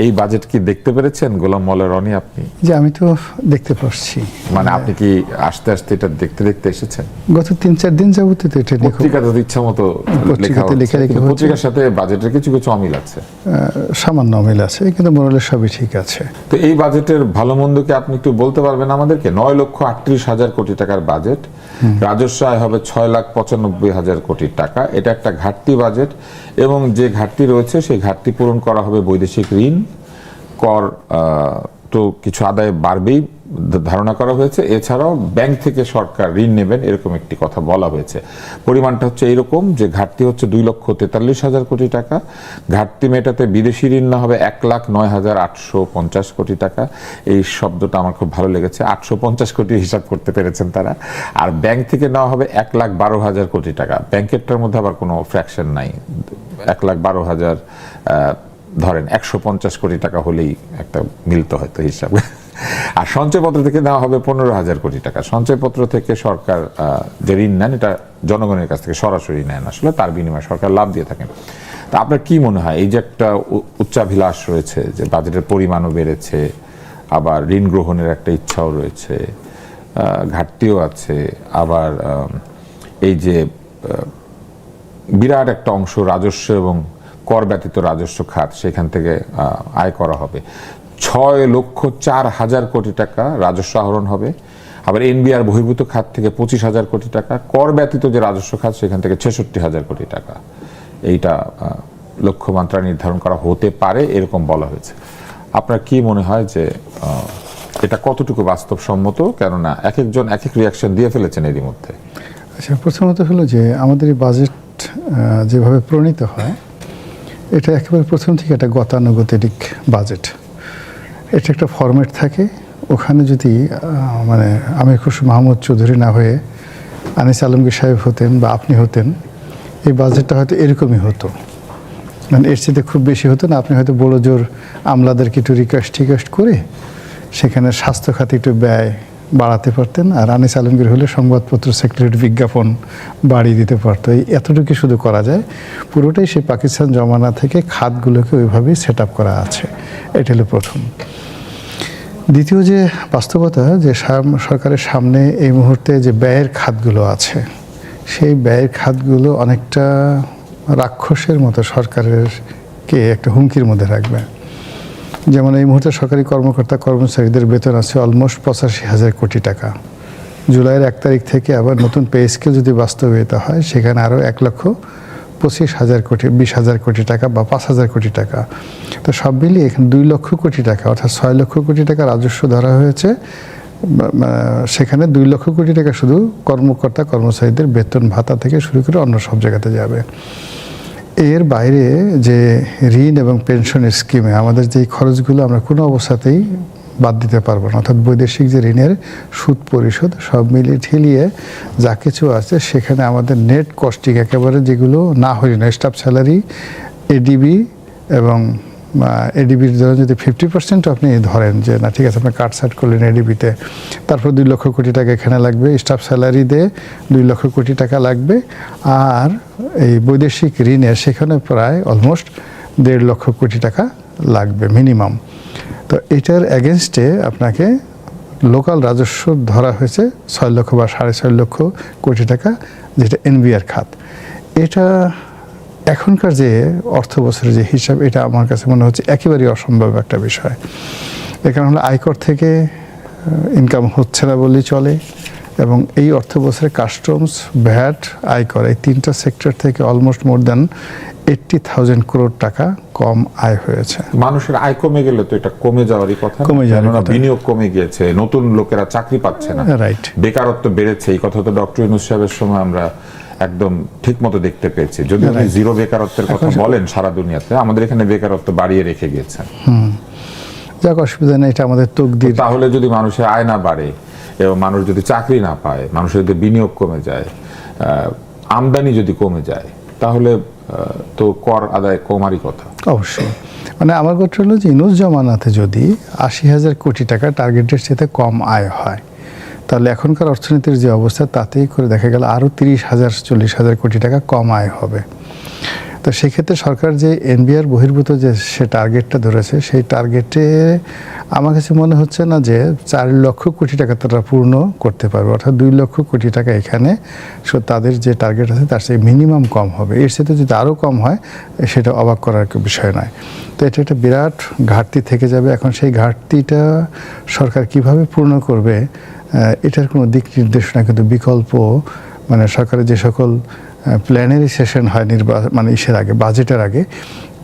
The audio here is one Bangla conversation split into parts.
এই বাজেট কি দেখতে পেরেছেন গোলাম মোল্লা রনি আপনি? যে আমি তো দেখতে পাচ্ছি, মানে আপনি কি আস্তে আস্তে এটা দেখতে দেখতে এসেছেন? গত ৩-৪ দিন যাবত তো এটা পত্রিকাতে ইচ্ছা মতো পত্রিকার সাথে বাজেটের কিছু কিছু অমিল আছে, সামান্য অমিল আছে, কিন্তু মোরালে সবই ঠিক আছে। তো এই বাজেটের ভালো মন্দ কি আপনি একটু বলতে পারবেন আমাদেরকে? 9,38,000 কোটি টাকার বাজেট, রাজস্ব আয় হবে 6,95,000 কোটি টাকা। এটা একটা ঘাটতি বাজেট এবং যে ঘাটতি রয়েছে সেই ঘাটতি পূরণ করা হবে বৈদেশিক ঋণ, কর তো কিছু আদায় বাড়বেই ধারণা করা হয়েছে। এছাড়াও ব্যাংক থেকে সরকার ঋণ নেবেন এরকম একটি কথা বলা হয়েছে। পরিমাণটা হচ্ছে এইরকম যে ঘাটতি হচ্ছে 2,43,000 কোটি টাকা। ঘাটতি মেটাতে বিদেশি ঋণ না হবে 1,09,850 কোটি টাকা। এই শব্দটা আমার খুব ভালো লেগেছে, 850 কোটি হিসাব করতে পেরেছেন তারা। আর ব্যাংক থেকে নেওয়া হবে 1,12,000 কোটি টাকা। ব্যাংকেরটার মধ্যে আবার কোনো ফ্র্যাকশন নাই, 1,12,000 ধরেন 150 কোটি টাকা হলেই একটা মিলতে হয়তো হিসাব। আর সঞ্চয়পত্র থেকে নেওয়া হবে 15,000 কোটি টাকা। সঞ্চয়পত্র থেকে সরকার যে ঋণ নেন এটা জনগণের কাছ থেকে সরাসরি নেন, আসলে তার বিনিময়ে সরকার লাভ দিয়ে থাকেন। তা আপনার কি মনে হয় এই যে একটা উচ্চাভিলাষ রয়েছে যে বাজেটের পরিমাণও বেড়েছে, আবার ঋণ গ্রহণের একটা ইচ্ছাও রয়েছে, ঘাটতিও আছে, আবার এই যে বিরাট একটা অংশ রাজস্ব এবং কর ব্যতীত রাজস্ব খাত সেখান থেকে আয় করা হবে, 6,04,000 কোটি টাকা রাজস্ব আহরণ হবে। আবার এনবিআর বহির্ভূত খাত থেকে 25,000 কোটি টাকা, কর ব্যতীত যে রাজস্ব খাত সেখান থেকে 66,000 কোটি টাকা। এইটা লক্ষ্যমাত্রা নির্ধারণ করা হতে পারে এরকম বলা হয়েছে। আপনার কি মনে হয় যে এটা কতটুকু বাস্তবসম্মত? কেননা এক একজন এক এক রিয়াকশন দিয়ে ফেলেছেন এরই মধ্যে। আচ্ছা, প্রথমত হলো যে আমাদের এই বাজেট যেভাবে প্রণীত হয় এটা একেবারে প্রথম থেকে একটা গতানুগতিক বাজেট। এটা একটা ফরম্যাট থাকে, ওখানে যদি মানে আমির খসরু মাহমুদ চৌধুরী না হয়ে আনিস আলমগীর সাহেব হতেন বা আপনি হতেন, এই বাজেটটা হয়তো এরকমই হতো, মানে এর চেয়ে খুব বেশি হতো না। আপনি হয়তো বড় জোর আমলাদেরকে একটু রিকোয়েস্ট করে সেখানে স্বাস্থ্য খাতে একটু ব্যয় বাড়াতে পারতেন, আর আনিস আলমগীর হলে সংবাদপত্র সেক্রেটারি বিজ্ঞাপন বাড়িয়ে দিতে পারতো। এই এতটুকু শুধু করা যায়, পুরোটাই সেই পাকিস্তান জমানা থেকে খাতগুলোকে ওইভাবেই সেট আপ করা আছে। এটা হলো প্রথম। দ্বিতীয় যে বাস্তবতা, যে সরকারের সামনে এই মুহূর্তে যে ব্যয়ের খাতগুলো আছে, সেই ব্যয়ের খাতগুলো অনেকটা রাক্ষসের মতো সরকারেরকে একটা হুমকির মধ্যে রাখবে। যেমন এই মুহূর্তে সরকারি কর্মকর্তা কর্মচারীদের বেতন আছে অলমোস্ট 85,000 কোটি টাকা। জুলাইয়ের 1 তারিখ থেকে আবার নতুন পে স্কেল যদি বাস্তবায়িত হয় সেখানে আরও 1,25,000 কোটি, 20,000 কোটি টাকা বা 5,000 কোটি টাকা। তো সব মিলিয়ে এখানে 2 লক্ষ কোটি টাকা অর্থাৎ 6 লক্ষ কোটি টাকা রাজস্ব ধরা হয়েছে। সেখানে 2 লক্ষ কোটি টাকা শুধু কর্মকর্তা কর্মচারীদের বেতন ভাতা থেকে শুরু করে অন্য সব জায়গাতে যাবে। এর বাইরে যে ঋণ এবং পেনশনের স্কিমে আমাদের যে খরচগুলো আমরা কোনো অবস্থাতেই বাদ দিতে পারবো না, অর্থাৎ বৈদেশিক যে ঋণের সুদ পরিশোধ সব মিলিয়ে ঠেলিয়ে যা কিছু আছে সেখানে আমাদের নেট কস্টিং একেবারে যেগুলো না হইল না, স্টাফ স্যালারি, এডিবি এবং এডিবির জন্য যদি 50% আপনি ধরেন যে না ঠিক আছে আপনি কাটসাট করলেন এডিবিতে, তারপর 2 লক্ষ কোটি টাকা এখানে লাগবে, স্টাফ স্যালারি দিয়ে 2 লক্ষ কোটি টাকা লাগবে, আর এই বৈদেশিক ঋণের সেখানে প্রায় অলমোস্ট 1.5 লক্ষ কোটি টাকা লাগবে মিনিমাম। তো এটার এগেনস্টে আপনাকে লোকাল রাজস্ব ধরা হয়েছে 6 লক্ষ বা 6.5 লক্ষ কোটি টাকা, যেটা এনবিআর খাত। এটা এখনকার যে অর্থ বছরের যে হিসাব, এটা আমার কাছে মনে হচ্ছে একেবারেই অসম্ভব একটা বিষয়। এর কারণ হলো আয়কর থেকে ইনকাম হচ্ছে না বললেই চলে, এবং এই অর্থ বছরে কাস্টমস, ভ্যাট, আয়কর এই 3টা সেক্টর থেকে অলমোস্ট মোর দ্যান 80,000 করোড় টাকা কম আয় হয়েছে। মানুষের আয় কমে গেলে তো এটা কমে যাওয়ারই কথা, কমে যাওয়ার কথা। বিনিয়োগ কমে গিয়েছে, নতুন লোকেরা চাকরি পাচ্ছে না, রাইট, বেকারত্ব বেড়েছে। এই কথা তো ডক্টর ইউনূস সাহেবের সময় আমরা একদম ঠিক মতো দেখতে পেয়েছি। যদি আপনি জিরো বেকারত্বের কথা বলেন সারা দুনিয়াতে, আমাদের এখানে বেকারত্ব বাড়িয়ে রেখে গিয়েছেন। যাক, অসুবিধা নেই, এটা আমাদের তকদির। তাহলে যদি মানুষের আয় না বাড়ে এবং মানুষ যদি চাকরি না পায়, মানুষের যদি বিনিয়োগ কমে যায়, আমদানি যদি কমে যায়, তাহলে তো কর আদায় কমারই কথা। অবশ্যই, মানে আমার কথা হলো যে ইউনূস জমানাতে যদি 80,000 কোটি টাকা টার্গেটের সাথে কম আয় হয়, তাহলে এখনকার অর্থনীতির যে অবস্থা তাতেই করে দেখা গেল আরও 30,000 40,000 কোটি টাকা কম আয় হবে। তো সেক্ষেত্রে সরকার যে এনবিআর বহির্ভূত যে সে টার্গেটটা ধরেছে, সেই টার্গেটে আমার কাছে মনে হচ্ছে না যে 4 লক্ষ কোটি টাকা তারা পূর্ণ করতে পারবে, অর্থাৎ 2 লক্ষ কোটি টাকা এখানে তাদের যে টার্গেট আছে তার চেয়ে মিনিমাম কম হবে। এর সাথে যদি আরও কম হয় সেটা অবাক করার বিষয় নয়। তো এটা একটা বিরাট ঘাটতি থেকে যাবে। এখন সেই ঘাটতিটা সরকার কিভাবে পূর্ণ করবে এটার কোনো দিক নির্দেশনা কিন্তু বিকল্প, মানে সরকারের যে সকল প্ল্যানারি সেশন হয় মানে ইসের আগে, বাজেটের আগে,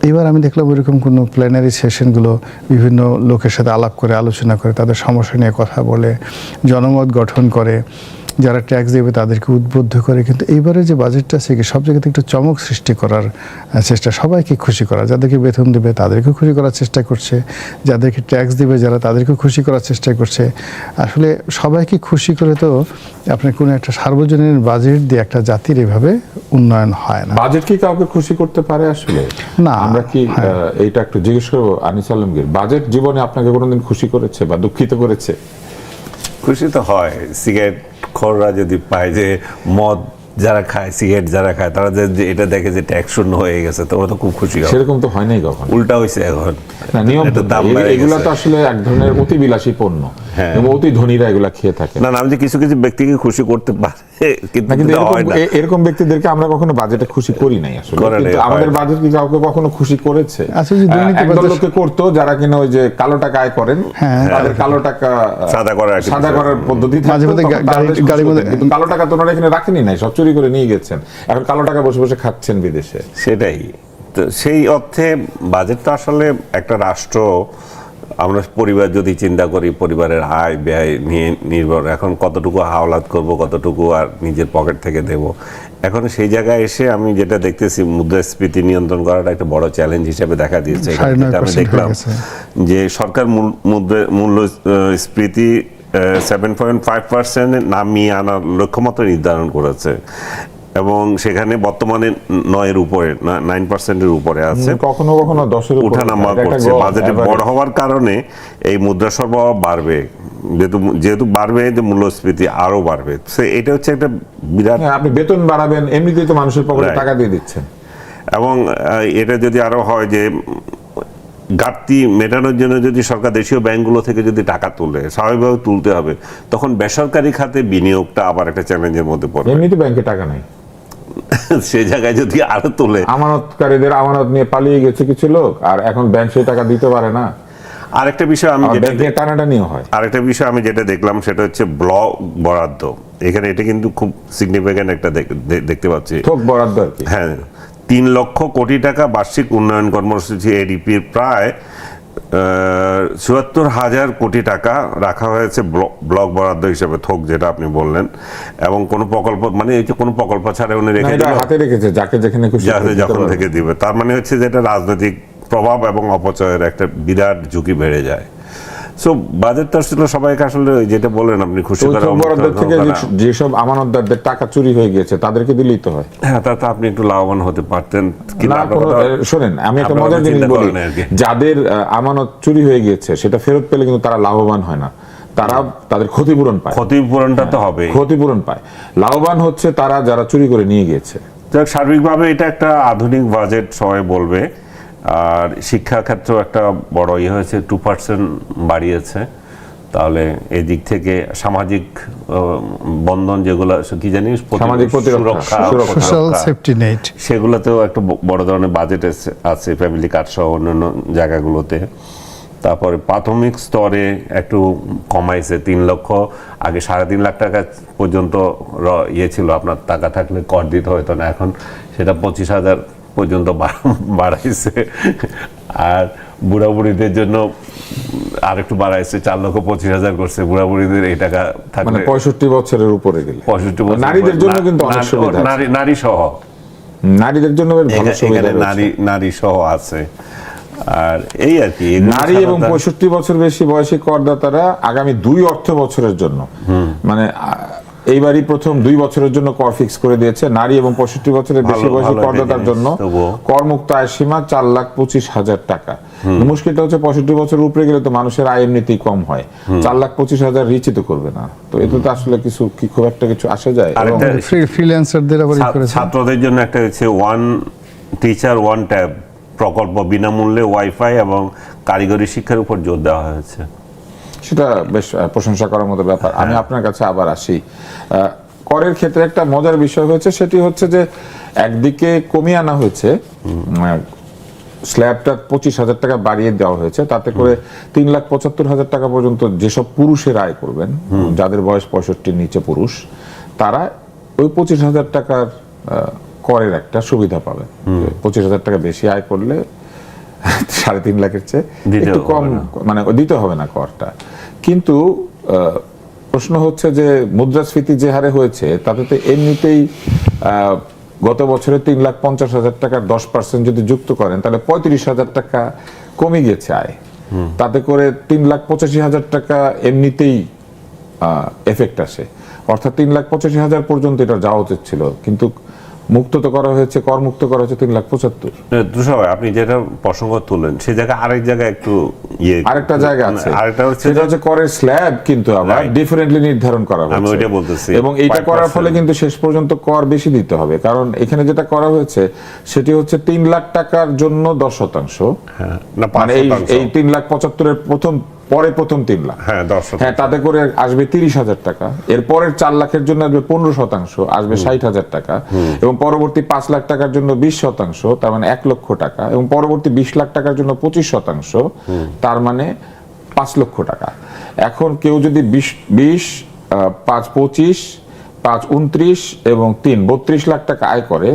এবার আমি দেখলাম ওইরকম কোনো প্ল্যানারি সেশনগুলো বিভিন্ন লোকের সাথে আলাপ করে আলোচনা করে তাদের সমস্যা নিয়ে কথা বলে জনমত গঠন করে, যারা ট্যাক্স দেবে তাদেরকে উদ্বুদ্ধ করে। কিন্তু এইবারে যে বাজেটটা আছে সব জায়গাতে একটু চমক সৃষ্টি করার চেষ্টা, সবাইকে খুশি করা, যাদেরকে বেতন দেবে তাদেরকেও খুশি করার চেষ্টা করছে, যাদেরকে ট্যাক্স দেবে যারা তাদেরকেও খুশি করার চেষ্টা করছে। আসলে সবাইকে খুশি করে তো আপনার কোনো একটা সার্বজনীন বাজেট দিয়ে একটা জাতির এভাবে উন্নয়ন হয় না। বাজেট কি কাউকে খুশি করতে পারে আসলে? না। আমরা কি এইটা একটু জিজ্ঞেস করবো আনিস আলমগীর, বাজেট জীবনে আপনাকে কোনোদিন খুশি করেছে বা দুঃখিত করেছে? খুশি তো হয় সিগারেট খররা যদি পায় যে মদ যারা খায়, সিগারেট যারা খায়, তারা যে এটা দেখে যে ট্যাক্স শূন্য হয়ে গেছে, তো ওরা তো খুব খুশি হয়। সেরকম তো হয় নাই কখন, উল্টা হয়েছে এখন। না, নিয়ম তো দাম এগুলা তো আসলে এক ধরনের অতি বিলাসী পণ্য এবং অতি ধনীরা এগুলা খেয়ে থাকে। না, আমি যে কিছু কিছু ব্যক্তিকে খুশি করতে পারে, কিন্তু এরকম ব্যক্তিদেরকে আমরা কখনো বাজেটে খুশি করি নাই আসলে। কিন্তু আমাদের বাজেট কি কাউকে কখনো খুশি করেছে? একদল লোকে করতো যারা কিনা ওই যে কালো টাকা আয় করেন, তাদের কালো টাকা সাদা করার পদ্ধতি, কিন্তু কালো টাকা তো ওনারা এখানে রাখেনি নাই, সব চুরি করে নিয়ে গেছেন, এখন কালো টাকা বসে বসে খাচ্ছেন বিদেশে। সেটাই তো, সেই অর্থে বাজেটটা আসলে একটা রাষ্ট্র, আমরা পরিবার যদি চিন্তা করি, পরিবারের আয় ব্যয় নিয়ে নির্ভর, এখন কতটুকু হাওলাত করব, কতটুকু আর নিজের পকেট থেকে দেব। এখন সেই জায়গায় এসে আমি যেটা দেখতেছি, মুদ্রাস্ফীতি নিয়ন্ত্রণ করাটা একটা বড় চ্যালেঞ্জ হিসেবে দেখা দিয়েছে। আমি দেখলাম যে সরকার মূল্যস্ফীতি 7.5% নামিয়ে আনার লক্ষ্যমাত্রা নির্ধারণ করেছে এবং সেখানে বর্তমানে 9-এর উপরে, 9%-এর উপরে আছে, কখনো কখনো 10-এর উপরে উঠানামা করছে। বাজেটে বড় হওয়ার কারণে এই মুদ্রা সরবরাহ বাড়বে, যেহেতু বাড়বে যে মূল্যস্ফীতি আরো বাড়বে। এটা হচ্ছে একটা বিরাট, আপনি বেতন বাড়াবেন, এমনিতেই তো মানুষের পকেটে টাকা দিয়ে দিচ্ছেন, এবং এটা যদি আরো হয় যে ঘাটতি মেটানোর জন্য যদি সরকার দেশীয় ব্যাংকগুলো থেকে যদি টাকা তুলে, স্বাভাবিকভাবে তুলতে হবে, তখন বেসরকারি খাতে বিনিয়োগটা আবার একটা চ্যালেঞ্জের মধ্যে পড়বে। এমনিতে ব্যাংকে টাকা নাই, সেই জায়গায় যদি আরো তুলে, আমানতকারীদের আমানত নিয়ে পালিয়ে গেছে কিছু লোক, আর এখন ব্যাংক সেই টাকা দিতে পারে না। আরেকটা বিষয় আমি আরেকটা বিষয় আমি যেটা দেখলাম সেটা হচ্ছে ব্লক বরাদ্দ। এখানে এটা কিন্তু খুব সিগনিফিক্যান্ট একটা দেখতে পাচ্ছি, থোক বরাদ্দ আর কি। হ্যাঁ, 3 লক্ষ কোটি টাকা বার্ষিক উন্নয়ন কর্মসূচি এডিপির প্রায় ৭৪,০০০ কোটি টাকা রাখা হয়েছে ব্লক বরাদ্দ হিসেবে, থোক যেটা আপনি বললেন। এবং কোন প্রকল্প, মানে এই যে কোন প্রকল্প ছাড়া উনি হাতে রেখেছে, যাকে যেখানে খুশি যখন থেকে দিবে। তার মানে হচ্ছে যে এটা রাজনৈতিক প্রভাব এবং অপচয়ের একটা বিরাট ঝুঁকি বেড়ে যায়। সো বাজেটটা আসলে সবাইকে আসলে যেটা বলেন আপনি খুশি করার থেকে যেসব আমানতদারদের টাকা চুরি হয়ে গেছে তাদেরকে দিলেই তো হয়। হ্যাঁ, তাতে আপনি একটু লাভবান হতে পারতেন। শোনেন, আমি একটা মজার জিনিস বলি, যাদের আমানত চুরি হয়ে গিয়েছে সেটা ফেরত পেলে কিন্তু তারা লাভবান হয় না, তারা তাদের ক্ষতিপূরণ পায়। ক্ষতিপূরণটা তো হবে, ক্ষতিপূরণ পায়। লাভবান হচ্ছে তারা যারা চুরি করে নিয়ে গিয়েছে। সার্বিকভাবে এটা একটা আধুনিক বাজেট সবাই বলবে। আর শিক্ষা ক্ষেত্রেও একটা বড় হয়েছে, 2% বাড়িয়েছে। তাহলে এই দিক থেকে সামাজিক বন্ধন, যেগুলো কি জানি, সামাজিক সুরক্ষা, সেগুলোতেও একটা বড় ধরনের বাজেট আছে, ফ্যামিলি কার্ড সহ অন্যান্য জায়গাগুলোতে। তারপরে প্রাথমিক স্তরে একটু কমাইছে, 3 লক্ষ, আগে 3.5 লাখ টাকা পর্যন্ত ছিল, আপনার টাকা থাকলে কর দিতে হতো না, এখন সেটা 25,000 পর্যন্ত বাড়াইছে। আর বুড়াবুড়িদের জন্য আরেকটু বাড়াইছে, 4,25,000 করছে বুড়াবুড়িদের। এই টাকা থাকলে 65 বছরের উপরে গেলে, 65 বছর, নারীদের জন্য কিন্তু অনেক সুবিধা, নারী সহ, নারীদের জন্য ভালো সুবিধা, নারী সহ আছে। আর এই আর কি, নারী এবং 65 বছর বেশি বয়সী করদাতারা আগামী 2 অর্থ বছরের জন্য, মানে এইবারই প্রথম 2 বছরের জন্য কর ফিক্স করে দিয়েছে। নারী এবং 65 বছরের বেশি বয়সী করদাতার জন্য করমুক্ত আয়ের সীমা 4,25,000 টাকা। মুশকিলটা হচ্ছে 65 বছরের উপরে গেলে তো মানুষের আয় এমনিতেই কম হয়, 4,25,000 রিচই তো করবে না। তো এতে তো আসলে খুব একটা কিছু আসে যায়। ফ্রিল্যান্সারদের আবার ছাত্রদের জন্য একটা হচ্ছে টিচার ওয়ান ট্যাব প্রকল্প, বিনামূল্যে ওয়াইফাই এবং কারিগরি শিক্ষার উপর জোর দেওয়া হয়েছে। সেটা বেশ প্রশংসা করার মতো ব্যাপার। আমি আপনার কাছে আবার আসি। করের ক্ষেত্রে একটা মজার বিষয় হয়েছে, সেটি হচ্ছে যে একদিকে কমিয়ে আনা হয়েছে, স্ল্যাবটা 25,000 টাকা বাড়িয়ে দেওয়া হয়েছে, তাতে করে 3,75,000 টাকা পর্যন্ত যেসব পুরুষের আয় করবেন, যাদের বয়স 65-র নিচে পুরুষ, তারা ওই 25,000 টাকার করের একটা সুবিধা পাবেন। 25,000 টাকা বেশি আয় করলে 3.5 লাখের চেয়ে একটু কম, মানে দিতে হবে না করটা। কিন্তু প্রশ্ন হচ্ছে যে মুদ্রাস্ফীতি যে হারে হয়েছে তাতে তো এমনিতেই গত বছরে 3,50,000 টাকার 10% যদি যুক্ত করেন তাহলে 35,000 টাকা কমে গেছে আয়। তাতে করে 3,85,000 টাকা এমনিতেই এফেক্ট আসে, অর্থাৎ 3,85,000 পর্যন্ত এটা যাওয়া উচিত ছিল, কিন্তু মুক্ত তো করা হয়েছে, কর মুক্ত করা হয়েছে 3,75,000। তুষার ভাই, আপনি যেটা প্রসঙ্গ তুললেন সেই জায়গায় আরেক জায়গায় একটু আরেকটা জায়গা আছে, আরেকটা হচ্ছে সেটা হচ্ছে করের স্ল্যাব কিন্তু আবার ডিফারেন্টলি নির্ধারণ করা হয়েছে। আমি ওইটা বলতেছি, এবং এইটা করার ফলে কিন্তু শেষ পর্যন্ত কর বেশি দিতে হবে, কারণ এখানে যেটা করা হয়েছে সেটি হচ্ছে 3 লাখ টাকার জন্য 10%, মানে এই 3,75,000-এর প্রথম 3 লাখ, হ্যাঁ 10%, হ্যাঁ, তাতে করে আসবে 30,000 টাকা। এর পরের 4 লাখের জন্য আসবে 15%, আসবে 60,000 টাকা, এবং পরবর্তী 5 লাখ টাকার জন্য 20%, তার মানে 1 লক্ষ টাকা, এবং পরবর্তী 20 লাখ টাকার জন্য 25%, তার মানে 5 লক্ষ টাকা। এখন কেউ যদি 20, 5, 25, 5, 29 এবং 3, 32 লাখ টাকা আয় করে,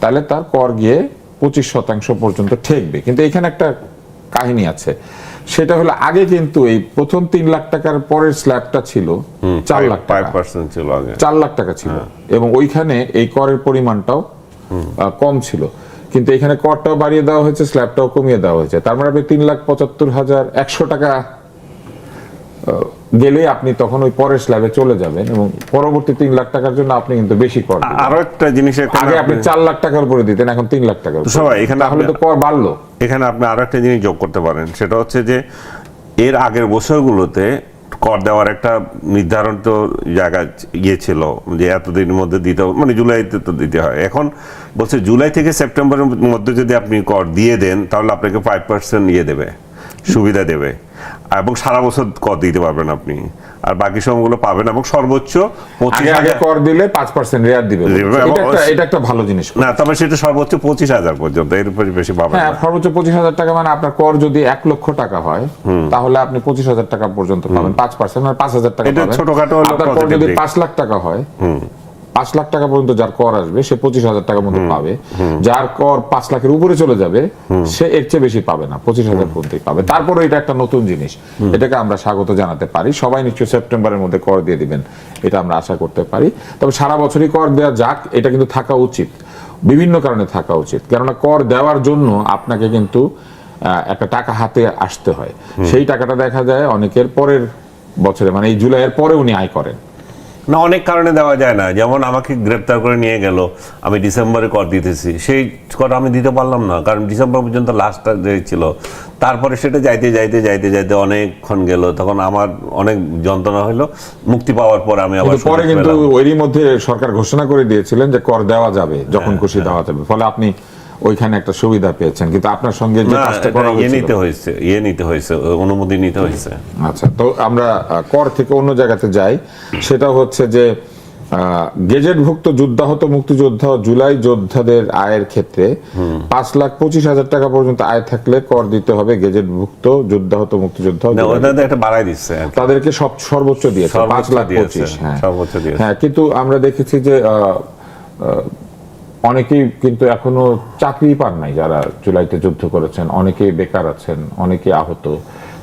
তাহলে তার কর গিয়ে 25% পর্যন্ত ঠেকবে। কিন্তু এখানে একটা কাহিনী আছে, সেটা হলো আগে কিন্তু এই প্রথম 3 লাখ টাকার পরের স্ল্যাবটা ছিল 4 লাখ টাকা, 5% ছিল আগে, 4 লাখ টাকা ছিল, এবং ওইখানে এই করের পরিমাণটাও কম ছিল। কিন্তু এখানে করটাও বাড়িয়ে দেওয়া হয়েছে, স্ল্যাবটাও কমিয়ে দেওয়া হয়েছে, তার মানে আপনি 3,75,100 টাকা গেলে আপনি তখন ওই পরের স্ল্যাবে চলে যাবেন, এবং পরবর্তী 3 লাখ টাকার জন্য আপনি কিন্তু বেশি কর দিবেন। আরো একটা জিনিস, আগে আপনি 4 লাখ টাকার উপরে দিতেন, এখন 3 লাখ টাকার উপরে, সবাই এখানে তাহলে তো কর বাড়লো। এখানে আপনি আরো একটা জিনিস যোগ করতে পারেন, সেটা হচ্ছে যে এর আগের বছরগুলোতে কর দেওয়ার একটা নির্ধারিত জায়গা ছিল যে এতদিনের মধ্যে দিতে হবে, মানে জুলাইতে তো দিতে হয়। এখন বলছে জুলাই থেকে সেপ্টেম্বরের মধ্যে যদি আপনি কর দিয়ে দেন তাহলে আপনাকে 5% দেবে, সুবিধা দেবে, এবং সারা বছর কর দিতে পারবেন আপনি, আর বাকি সময়গুলো পাবেন, এবং সর্বোচ্চ 25,000 কর দিলে 5% রেয়ার দিবে। এটা একটা ভালো জিনিস না, তবে সেটা সর্বোচ্চ 25,000 পর্যন্ত, এর উপরে বেশি পাবেন না। সর্বোচ্চ 25,000 টাকা, মানে আপনার কর যদি 1 লক্ষ টাকা হয় তাহলে আপনি 25,000 টাকা পর্যন্ত পাবেন, 5%, মানে 5,000 টাকা পাবেন। ছোটখাটো আপনার কর যদি 5 লাখ টাকা হয়, 5 লাখ টাকা পর্যন্ত যার কর আসবে সে 25,000 টাকার মতো পাবে। যার কর 5 লাখের উপরে চলে যাবে সে এর চেয়ে বেশি পাবে না, 25,000 পর্যন্তই পাবে। তারপরে এটা একটা নতুন জিনিস, এটাকে আমরা স্বাগত জানাতে পারি। সবাই নিশ্চয়ই সেপ্টেম্বরের মধ্যে কর দিয়ে দিবেন, এটা আমরা আশা করতে পারি। তবে সারা বছরই কর দেওয়া যাক, এটা কিন্তু থাকা উচিত, বিভিন্ন কারণে থাকা উচিত। কেননা কর দেওয়ার জন্য আপনাকে কিন্তু একটা টাকা হাতে আসতে হয়, সেই টাকাটা দেখা যায় অনেকের পরের বছরে, মানে এই জুলাইয়ের পরে উনি আয় করেন না, অনেক কারণে দেওয়া যায় না। যেমন আমাকে গ্রেপ্তার করে নিয়ে গেল, আমি ডিসেম্বরে কর দিতেছি, সেই কর আমি দিতে পারলাম না, কারণ ডিসেম্বর পর্যন্ত লাস্টটা ছিল। তারপরে সেটা যাইতে যাইতে যাইতে যাইতে অনেকক্ষণ গেল, তখন আমার অনেক যন্ত্রণা হলো। মুক্তি পাওয়ার পর আমি আবার পরে কিন্তু ওইরই মধ্যে সরকার ঘোষণা করে দিয়েছিলেন যে কর দেওয়া যাবে, যখন খুশি দেওয়া যাবে, ফলে আপনি ওইখানে একটা সুবিধা পেয়েছেন। কিন্তু আপনার সঙ্গে যে কাজটা করা হয়েছিল, নিতে হয়েছে, অনুমতি নিতে হয়েছে। আচ্ছা, তো আমরা কর থেকে অন্য জায়গাতে যাই। সেটা হচ্ছে যে গেজেটভুক্ত যুদ্ধাহত মুক্তিযোদ্ধা, জুলাই যোদ্ধাদের আয়ের ক্ষেত্রে 5,25,000 টাকা পর্যন্ত আয় থাকলে কর দিতে হবে। গেজেটভুক্ত যুদ্ধাহত মুক্তিযোদ্ধা একটা বাড়াই দিচ্ছে, তাদেরকে সর্বোচ্চ দিয়েছে 5,25,000। হ্যাঁ, কিন্তু আমরা দেখেছি যে অনেকেই কিন্তু এখনো চাকরি পান নাই, যারা জুলাইতে যুদ্ধ করেছেন, অনেকেই বেকার আছেন, অনেকেই আহত।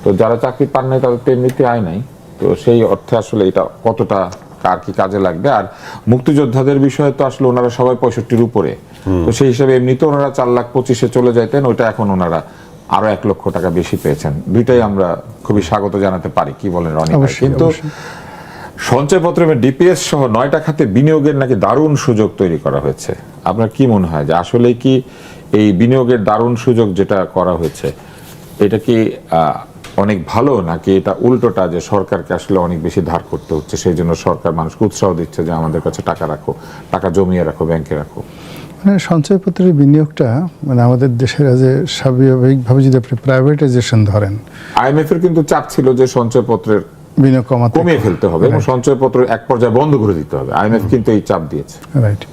তো যারা চাকরি পান নাই তাদের তো এমনিতে আয় নাই, তো সেই অর্থে আসলে এটা কতটা কার কি কাজে লাগবে। আর মুক্তিযোদ্ধাদের বিষয়ে তো আসলে ওনারা সবাই 65-র উপরে, তো সেই হিসাবে এমনিতে ওনারা 4,25,000 চলে যাইতেন, ওইটা এখন ওনারা আরো 1 লক্ষ টাকা বেশি পেয়েছেন। দুইটাই আমরা খুবই স্বাগত জানাতে পারি, কি বলেন রনি? কিন্তু সঞ্চয়পত্র এবং ডিপিএস সহ 9টা খাতে বিনিয়োগের নাকি দারুণ সুযোগ তৈরি করা হয়েছে। আপনার কি মনে হয় যে আসলে কি এই বিনিয়োগের দারুণ সুযোগ যেটা করা হয়েছে এটা কি অনেক ভালো, নাকি এটা উল্টোটা, যে সরকারকে আসলে অনেক বেশি ধার করতে হচ্ছে, সেই জন্য সরকার মানুষকে উৎসাহ দিচ্ছে যে আমাদের কাছে টাকা রাখো, টাকা জমিয়ে রাখো, ব্যাংকে রাখো? মানে সঞ্চয়পত্রের বিনিয়োগটা মানে আমাদের দেশের যে স্বাভাবিকভাবে যদি আপনি প্রাইভেটাইজেশন ধরেন, IMF এর কিন্তু চাপ ছিল যে সঞ্চয়পত্রের বিনিয়োগ কমিয়ে ফেলতে হবে এবং সঞ্চয়পত্র এক পর্যায়ে বন্ধ করে দিতে হবে। IMF কিন্তু এই চাপ দিয়েছে। রাইট।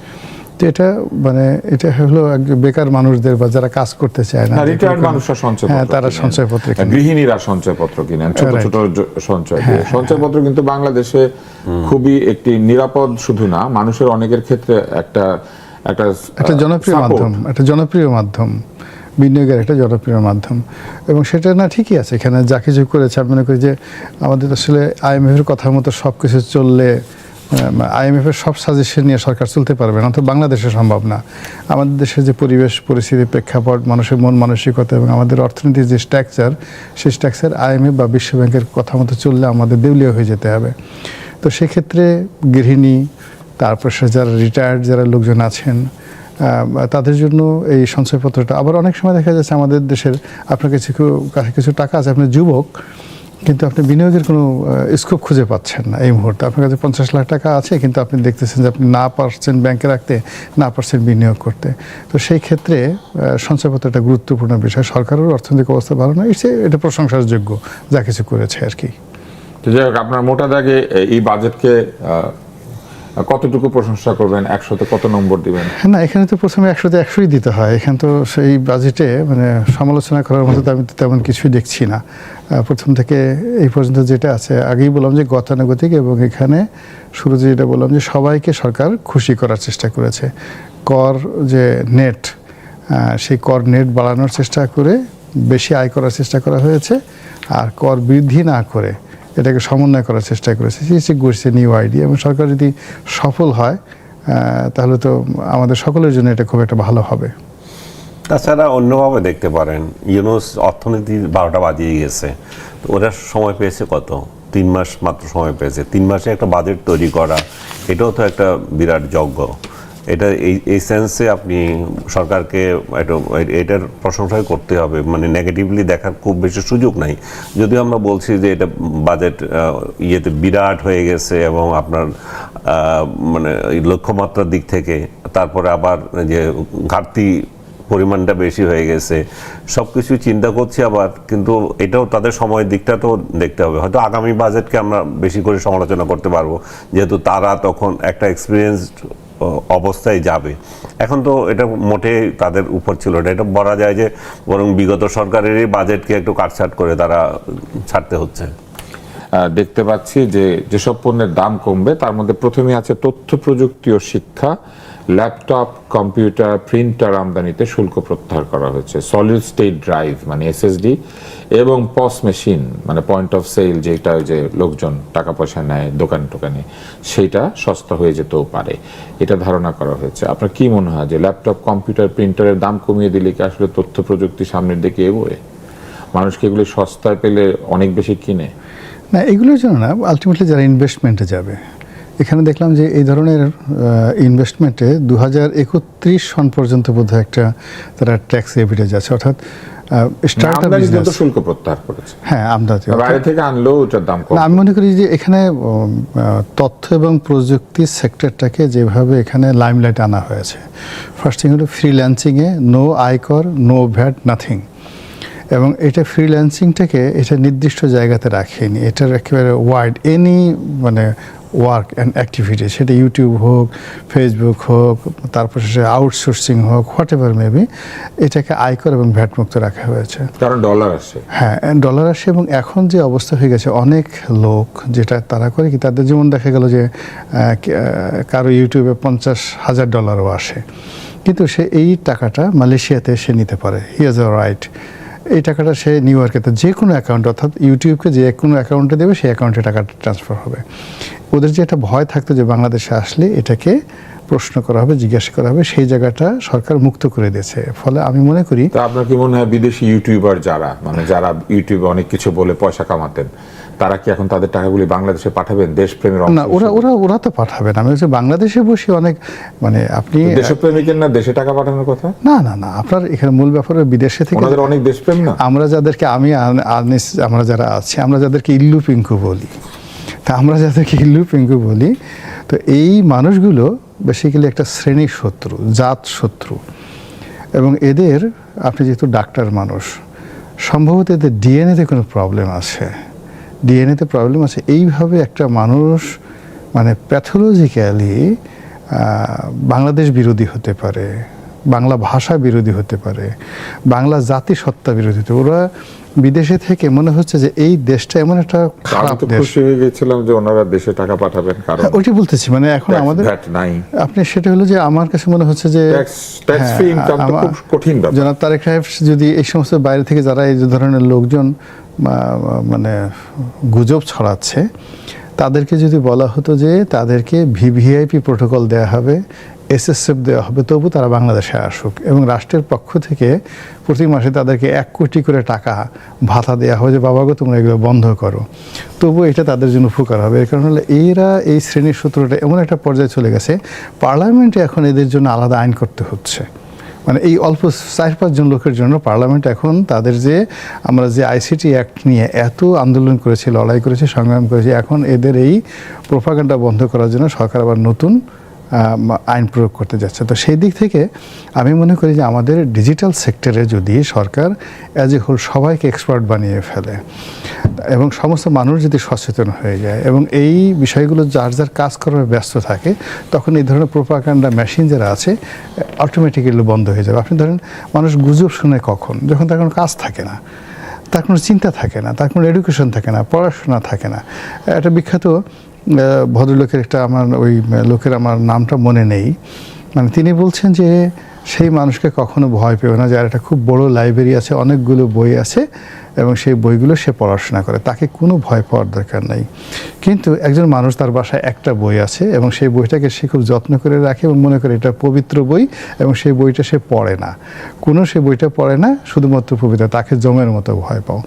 তো এটা মানে এটা হলো বেকার মানুষদের বা যারা কাজ করতে চায় না, রিটায়ার্ড মানুষরা সঞ্চয়পত্র, হ্যাঁ তারা সঞ্চয়পত্র কিনে। গৃহিণীরা সঞ্চয়পত্র কিনেন ছোট ছোট সঞ্চয় দিয়ে। সঞ্চয়পত্র কিন্তু বাংলাদেশে খুবই একটি নিরাপদ, শুধু না মানুষের অনেকের ক্ষেত্রে একটা জনপ্রিয় মাধ্যম, একটা জনপ্রিয় মাধ্যম, বিনিয়োগের একটা জনপ্রিয় মাধ্যম। এবং সেটা না ঠিকই আছে, এখানে যা কিছু করেছে আমি মনে করি যে আমাদের আসলে IMF এর কথা মতো সব কিছু চললে, IMF এর সব সাজেশন নিয়ে সরকার চলতে পারবে না, তো বাংলাদেশে সম্ভব না। আমাদের দেশের যে পরিবেশ পরিস্থিতি, প্রেক্ষাপট, মানুষের মন মানসিকতা এবং আমাদের অর্থনীতির যে স্ট্রাকচার, সেই স্ট্রাকচার IMF বা বিশ্ব ব্যাংকের কথা মতো চললে আমাদের দেউলিয়া হয়ে যেতে হবে। তো সেক্ষেত্রে গৃহিণী, তারপর সে যারা রিটায়ার্ড যারা লোকজন আছেন, তাদের জন্য এই সঞ্চয়পত্রটা, আবার অনেক সময় দেখা যাচ্ছে আমাদের দেশের আপনার কাছে কিছু টাকা আছে, আপনি যুবক কিন্তু আপনি বিনিয়োগের কোনো স্কোপ খুঁজে পাচ্ছেন না এই মুহূর্তে। আপনার কাছে 50 লাখ টাকা আছে কিন্তু আপনি দেখতেছেন যে আপনি না পারছেন ব্যাংকে রাখতে, না পারছেন বিনিয়োগ করতে। তো সেই ক্ষেত্রে সঞ্চয়পত্র একটা গুরুত্বপূর্ণ বিষয়। সরকারের অর্থনৈতিক অবস্থা ভালো না, এটা প্রশংসার যোগ্য যা কিছু করেছে আর কি। তো যাই হোক, আপনার মোটা দাগে এই বাজেটকে কতটুকু প্রশংসা করবেন, 100-তে কত নম্বর দিবেন? না, এখানে তো প্রথমে 100-তে 100ই দিতে হয়। এখানে তো সেই বাজেটে মানে সমালোচনা করার মতো আমি তো তেমন কিছুই দেখছি না। প্রথম থেকে এই পর্যন্ত যেটা আছে, আগেই বললাম যে গতানুগতিক, এবং এখানে শুরুতে যেটা বললাম যে সবাইকে সরকার খুশি করার চেষ্টা করেছে। কর যে নেট, সেই কর নেট বাড়ানোর চেষ্টা করে বেশি আয় করার চেষ্টা করা হয়েছে, আর কর বৃদ্ধি না করে এটাকে সমন্বয় করার চেষ্টা করেছে। করছে নিউ আইডিয়া, এবং সরকার যদি সফল হয় তাহলে তো আমাদের সকলের জন্য এটা খুব একটা ভালো হবে। তাছাড়া অন্যভাবে দেখতে পারেন, ইউনুস অর্থনীতির 12টা বাজিয়ে গেছে, তো ওরা সময় পেয়েছে কত? 3 মাস মাত্র সময় পেয়েছে। 3 মাসে একটা বাজেট তৈরি করা, এটাও তো একটা বিরাট যজ্ঞ। এটা এই সেন্সে আপনি সরকারকে এটার প্রশংসাই করতে হবে, মানে নেগেটিভলি দেখার খুব বেশি সুযোগ নাই। যদিও আমরা বলছি যে এটা বাজেট ইয়েতে বিরাট হয়ে গেছে এবং আপনার মানে লক্ষ্যমাত্রার দিক থেকে, তারপরে আবার যে ঘাটতি পরিমাণটা বেশি হয়ে গেছে, সব কিছু চিন্তা করছি আবার, কিন্তু এটাও তাদের সময়ের দিকটা তো দেখতে হবে। হয়তো আগামী বাজেটকে আমরা বেশি করে সমালোচনা করতে পারবো, যেহেতু তারা তখন একটা এক্সপিরিয়েন্সড অবস্থায় যাবে। এখন তো এটা মোটেই তাদের উপর ছিল না। এটা বলা যায় যে বরং বিগত সরকারেরই বাজেটকে একটু কাটছাট করে তারা ছাড়তে হচ্ছে। দেখতে পাচ্ছি যে যেসব পণ্যের দাম কমবে তার মধ্যে প্রথমে আছে তথ্য প্রযুক্তি ও শিক্ষা, ল্যাপটপ, কম্পিউটার, প্রিন্টার আমদানিতে শুল্ক প্রত্যাহার করা হয়েছে। সলিড স্টেট ড্রাইভ মানে SSD এবং পস মেশিন মানে পয়েন্ট অফ সেল, যেটা যে লোকজন টাকা পয়সা নেয় দোকানে টোকানে, সেটা সস্তা হয়ে যেতেও পারে, এটা ধারণা করা হয়েছে। আপনার কি মনে হয় যে ল্যাপটপ, কম্পিউটার, প্রিন্টারের দাম কমিয়ে দিলে কি আসলে তথ্য প্রযুক্তি সামনের দিকে এগোয়? মানুষকে এগুলো সস্তায় পেলে অনেক বেশি কিনে? না, এগুলোর জন্য না, আলটিমেটলি যারা ইনভেস্টমেন্টে যাবে। এখানে দেখলাম যে এই ধরনের ইনভেস্টমেন্টে 2031 সন পর্যন্ত বোধহয় একটা তারা ট্যাক্স রেভিটেজ আছে, অর্থাৎ স্টার্টআপ বিজনেস শুল্ক প্রত্যাহার করেছে। হ্যাঁ, আমদানি বাইরে থেকে আনলেও ওটার দাম কম। আমি মনে করি যে এখানে তথ্য এবং প্রযুক্তি সেক্টরটাকে যেভাবে এখানে লাইমলাইট আনা হয়েছে, ফার্স্ট থিং হলো ফ্রিল্যান্সিংয়ে নো আয়কর, নো ভ্যাট, নাথিং। এবং এটা ফ্রিল্যান্সিংটাকে এটা নির্দিষ্ট জায়গাতে রাখেনি, এটার একেবারে ওয়াইড এনি মানে ওয়ার্ক অ্যান্ড অ্যাক্টিভিটি, সেটা ইউটিউব হোক, ফেসবুক হোক, তারপর সে আউটসোর্সিং হোক, হোয়াট এভার মেবি, এটাকে আয়কর এবং ভ্যাট মুক্ত রাখা হয়েছে। কারণ ডলার আসে। হ্যাঁ, ডলার আসে। এবং এখন যে অবস্থা হয়ে গেছে, অনেক লোক যেটা করে কি, তাদের যেমন দেখা গেল যে কারো ইউটিউবে $50,000 আসে, কিন্তু সে এই টাকাটা মালয়েশিয়াতে সে নিতে পারে, হি হ্যাজ আ রাইট। এই টাকাটা সে নিউ ইয়র্কেতে যে কোনো অ্যাকাউন্ট, অর্থাৎ ইউটিউবকে যে কোনো অ্যাকাউন্টে দেবে সেই অ্যাকাউন্টে টাকাটা ট্রান্সফার হবে। ওদের যে একটা ভয় থাকতো যে বাংলাদেশে আসলে এটাকে প্রশ্ন করা হবে, জিজ্ঞাসা করা হবে, সেই জায়গাটা সরকার মুক্ত করে দিয়েছে। ফলে আমি মনে করি, আপনার কি মনে হয় বিদেশি ইউটিউবার যারা ইউটিউবে অনেক কিছু বলে পয়সা কামাতেন, তারা কি এখন তাদের টাকাগুলি বাংলাদেশে পাঠাবেন দেশপ্রেমের? না, ওরা তো পাঠাবেন। আমি হচ্ছে বাংলাদেশে বসে অনেক মানে আপনি দেশপ্রেমিকের না দেশে টাকা পাঠানোর কথা? না, আপনার এখানে মূল ব্যাপার বিদেশে থেকে আমাদের অনেক দেশপ্রেম না। আমরা যাদেরকে আমরা যারা আছি, আমরা যাদেরকে ইল্লু পিঙ্কু বলি, তা আমরা যাদেরকে ইল্লু পিঙ্কু বলি, তো এই মানুষগুলো বেসিক্যালি একটা শ্রেণী শত্রু, জাত শত্রু। এবং এদের, আপনি যেহেতু ডাক্তার মানুষ, সম্ভবত এদের ডিএনএতে কোনো প্রবলেম আছে, ডিএনএতে প্রবলেম আছে। এইভাবে একটা মানুষ মানে প্যাথোলজিক্যালি বাংলাদেশ বিরোধী হতে পারে, বাংলা ভাষা বিরোধী হতে পারে, বাংলা জাতিসত্তা বিরোধী হতে পারে। ওরা বিদেশে থেকে মনে হচ্ছে যে এই দেশটা এমন একটা আমি খারাপ তো দেশ। খুশি হয়ে গেছিলাম যে ওনারা দেশে টাকা পাঠাবেন, কারণ ওইটি বলতেছি, মানে এখন আমাদের VAT নাই, আপনি সেটা হলো যে আমার কাছে মনে হচ্ছে যে ট্যাক্স ফ্রি ইনকাম তো খুব কঠিন ব্যাপার। জনাব তারেক সাহেব যদি এই সমস্ত বাইরে থেকে যারা এই যে ধরনের লোকজন মানে গুজব ছড়াচ্ছে, তাদেরকে যদি বলা হতো যে তাদেরকে ভিভিআইপি প্রোটোকল দেওয়া হবে, এসএসএফ দেওয়া হবে, তবু তারা বাংলাদেশে আসুক, এবং রাষ্ট্রের পক্ষ থেকে প্রতি মাসে তাদেরকে 1 কোটি করে টাকা ভাতা দেওয়া হবে যে বাবাগো তোমরা এগুলো বন্ধ করো, তবু এটা তাদের জন্য উপকার হবে। এর কারণ হলো এরা এই শ্রেণীর সূত্রটা এমন একটা পর্যায়ে চলে গেছে, পার্লামেন্টে এখন এদের জন্য আলাদা আইন করতে হচ্ছে। মানে এই অল্প 4-5 জন লোকের জন্য পার্লামেন্ট এখন তাদের যে, আমরা যে আইসিটি অ্যাক্ট নিয়ে এত আন্দোলন করেছি, লড়াই করেছি, সংগ্রাম করেছি, এখন এদের এই প্রোপাগান্ডা বন্ধ করার জন্য সরকার আবার নতুন আইন প্রয়োগ করতে যাচ্ছে। তো সেই দিক থেকে আমি মনে করি যে আমাদের ডিজিটাল সেক্টরে যদি সরকার অ্যাজ এ হোল সবাইকে এক্সপার্ট বানিয়ে ফেলে এবং সমস্ত মানুষ যদি সচেতন হয়ে যায় এবং এই বিষয়গুলো যার যার কাজ করার ব্যস্ত থাকে, তখন এই ধরনের প্রোপাগান্ডা মেশিন যারা আছে অটোমেটিক্যালি বন্ধ হয়ে যাবে। আপনি ধরেন মানুষ গুজব শুনে কখন, যখন তার কোনো কাজ থাকে না, তার কোনো চিন্তা থাকে না, তার কোনো এডুকেশন থাকে না, পড়াশোনা থাকে না। একটা বিখ্যাত ভদ্রলোকের একটা, আমার ওই লোকের আমার নামটা মনে নেই, মানে তিনি বলছেন যে সেই মানুষকে কখনো ভয় পেও না যার একটা খুব বড় লাইব্রেরি আছে, অনেকগুলো বই আছে এবং সেই বইগুলো সে পড়াশোনা করে, তাকে কোনো ভয় পাওয়ার দরকার নেই। কিন্তু একজন মানুষ, তার বাসায় একটা বই আছে এবং সেই বইটাকে সে খুব যত্ন করে রাখে এবং মনে করে এটা পবিত্র বই, এবং সেই বইটা সে পড়ে না, সে বইটা পড়ে না, শুধুমাত্র পবিত্র, তাকে জমের মতো ভয় পাও।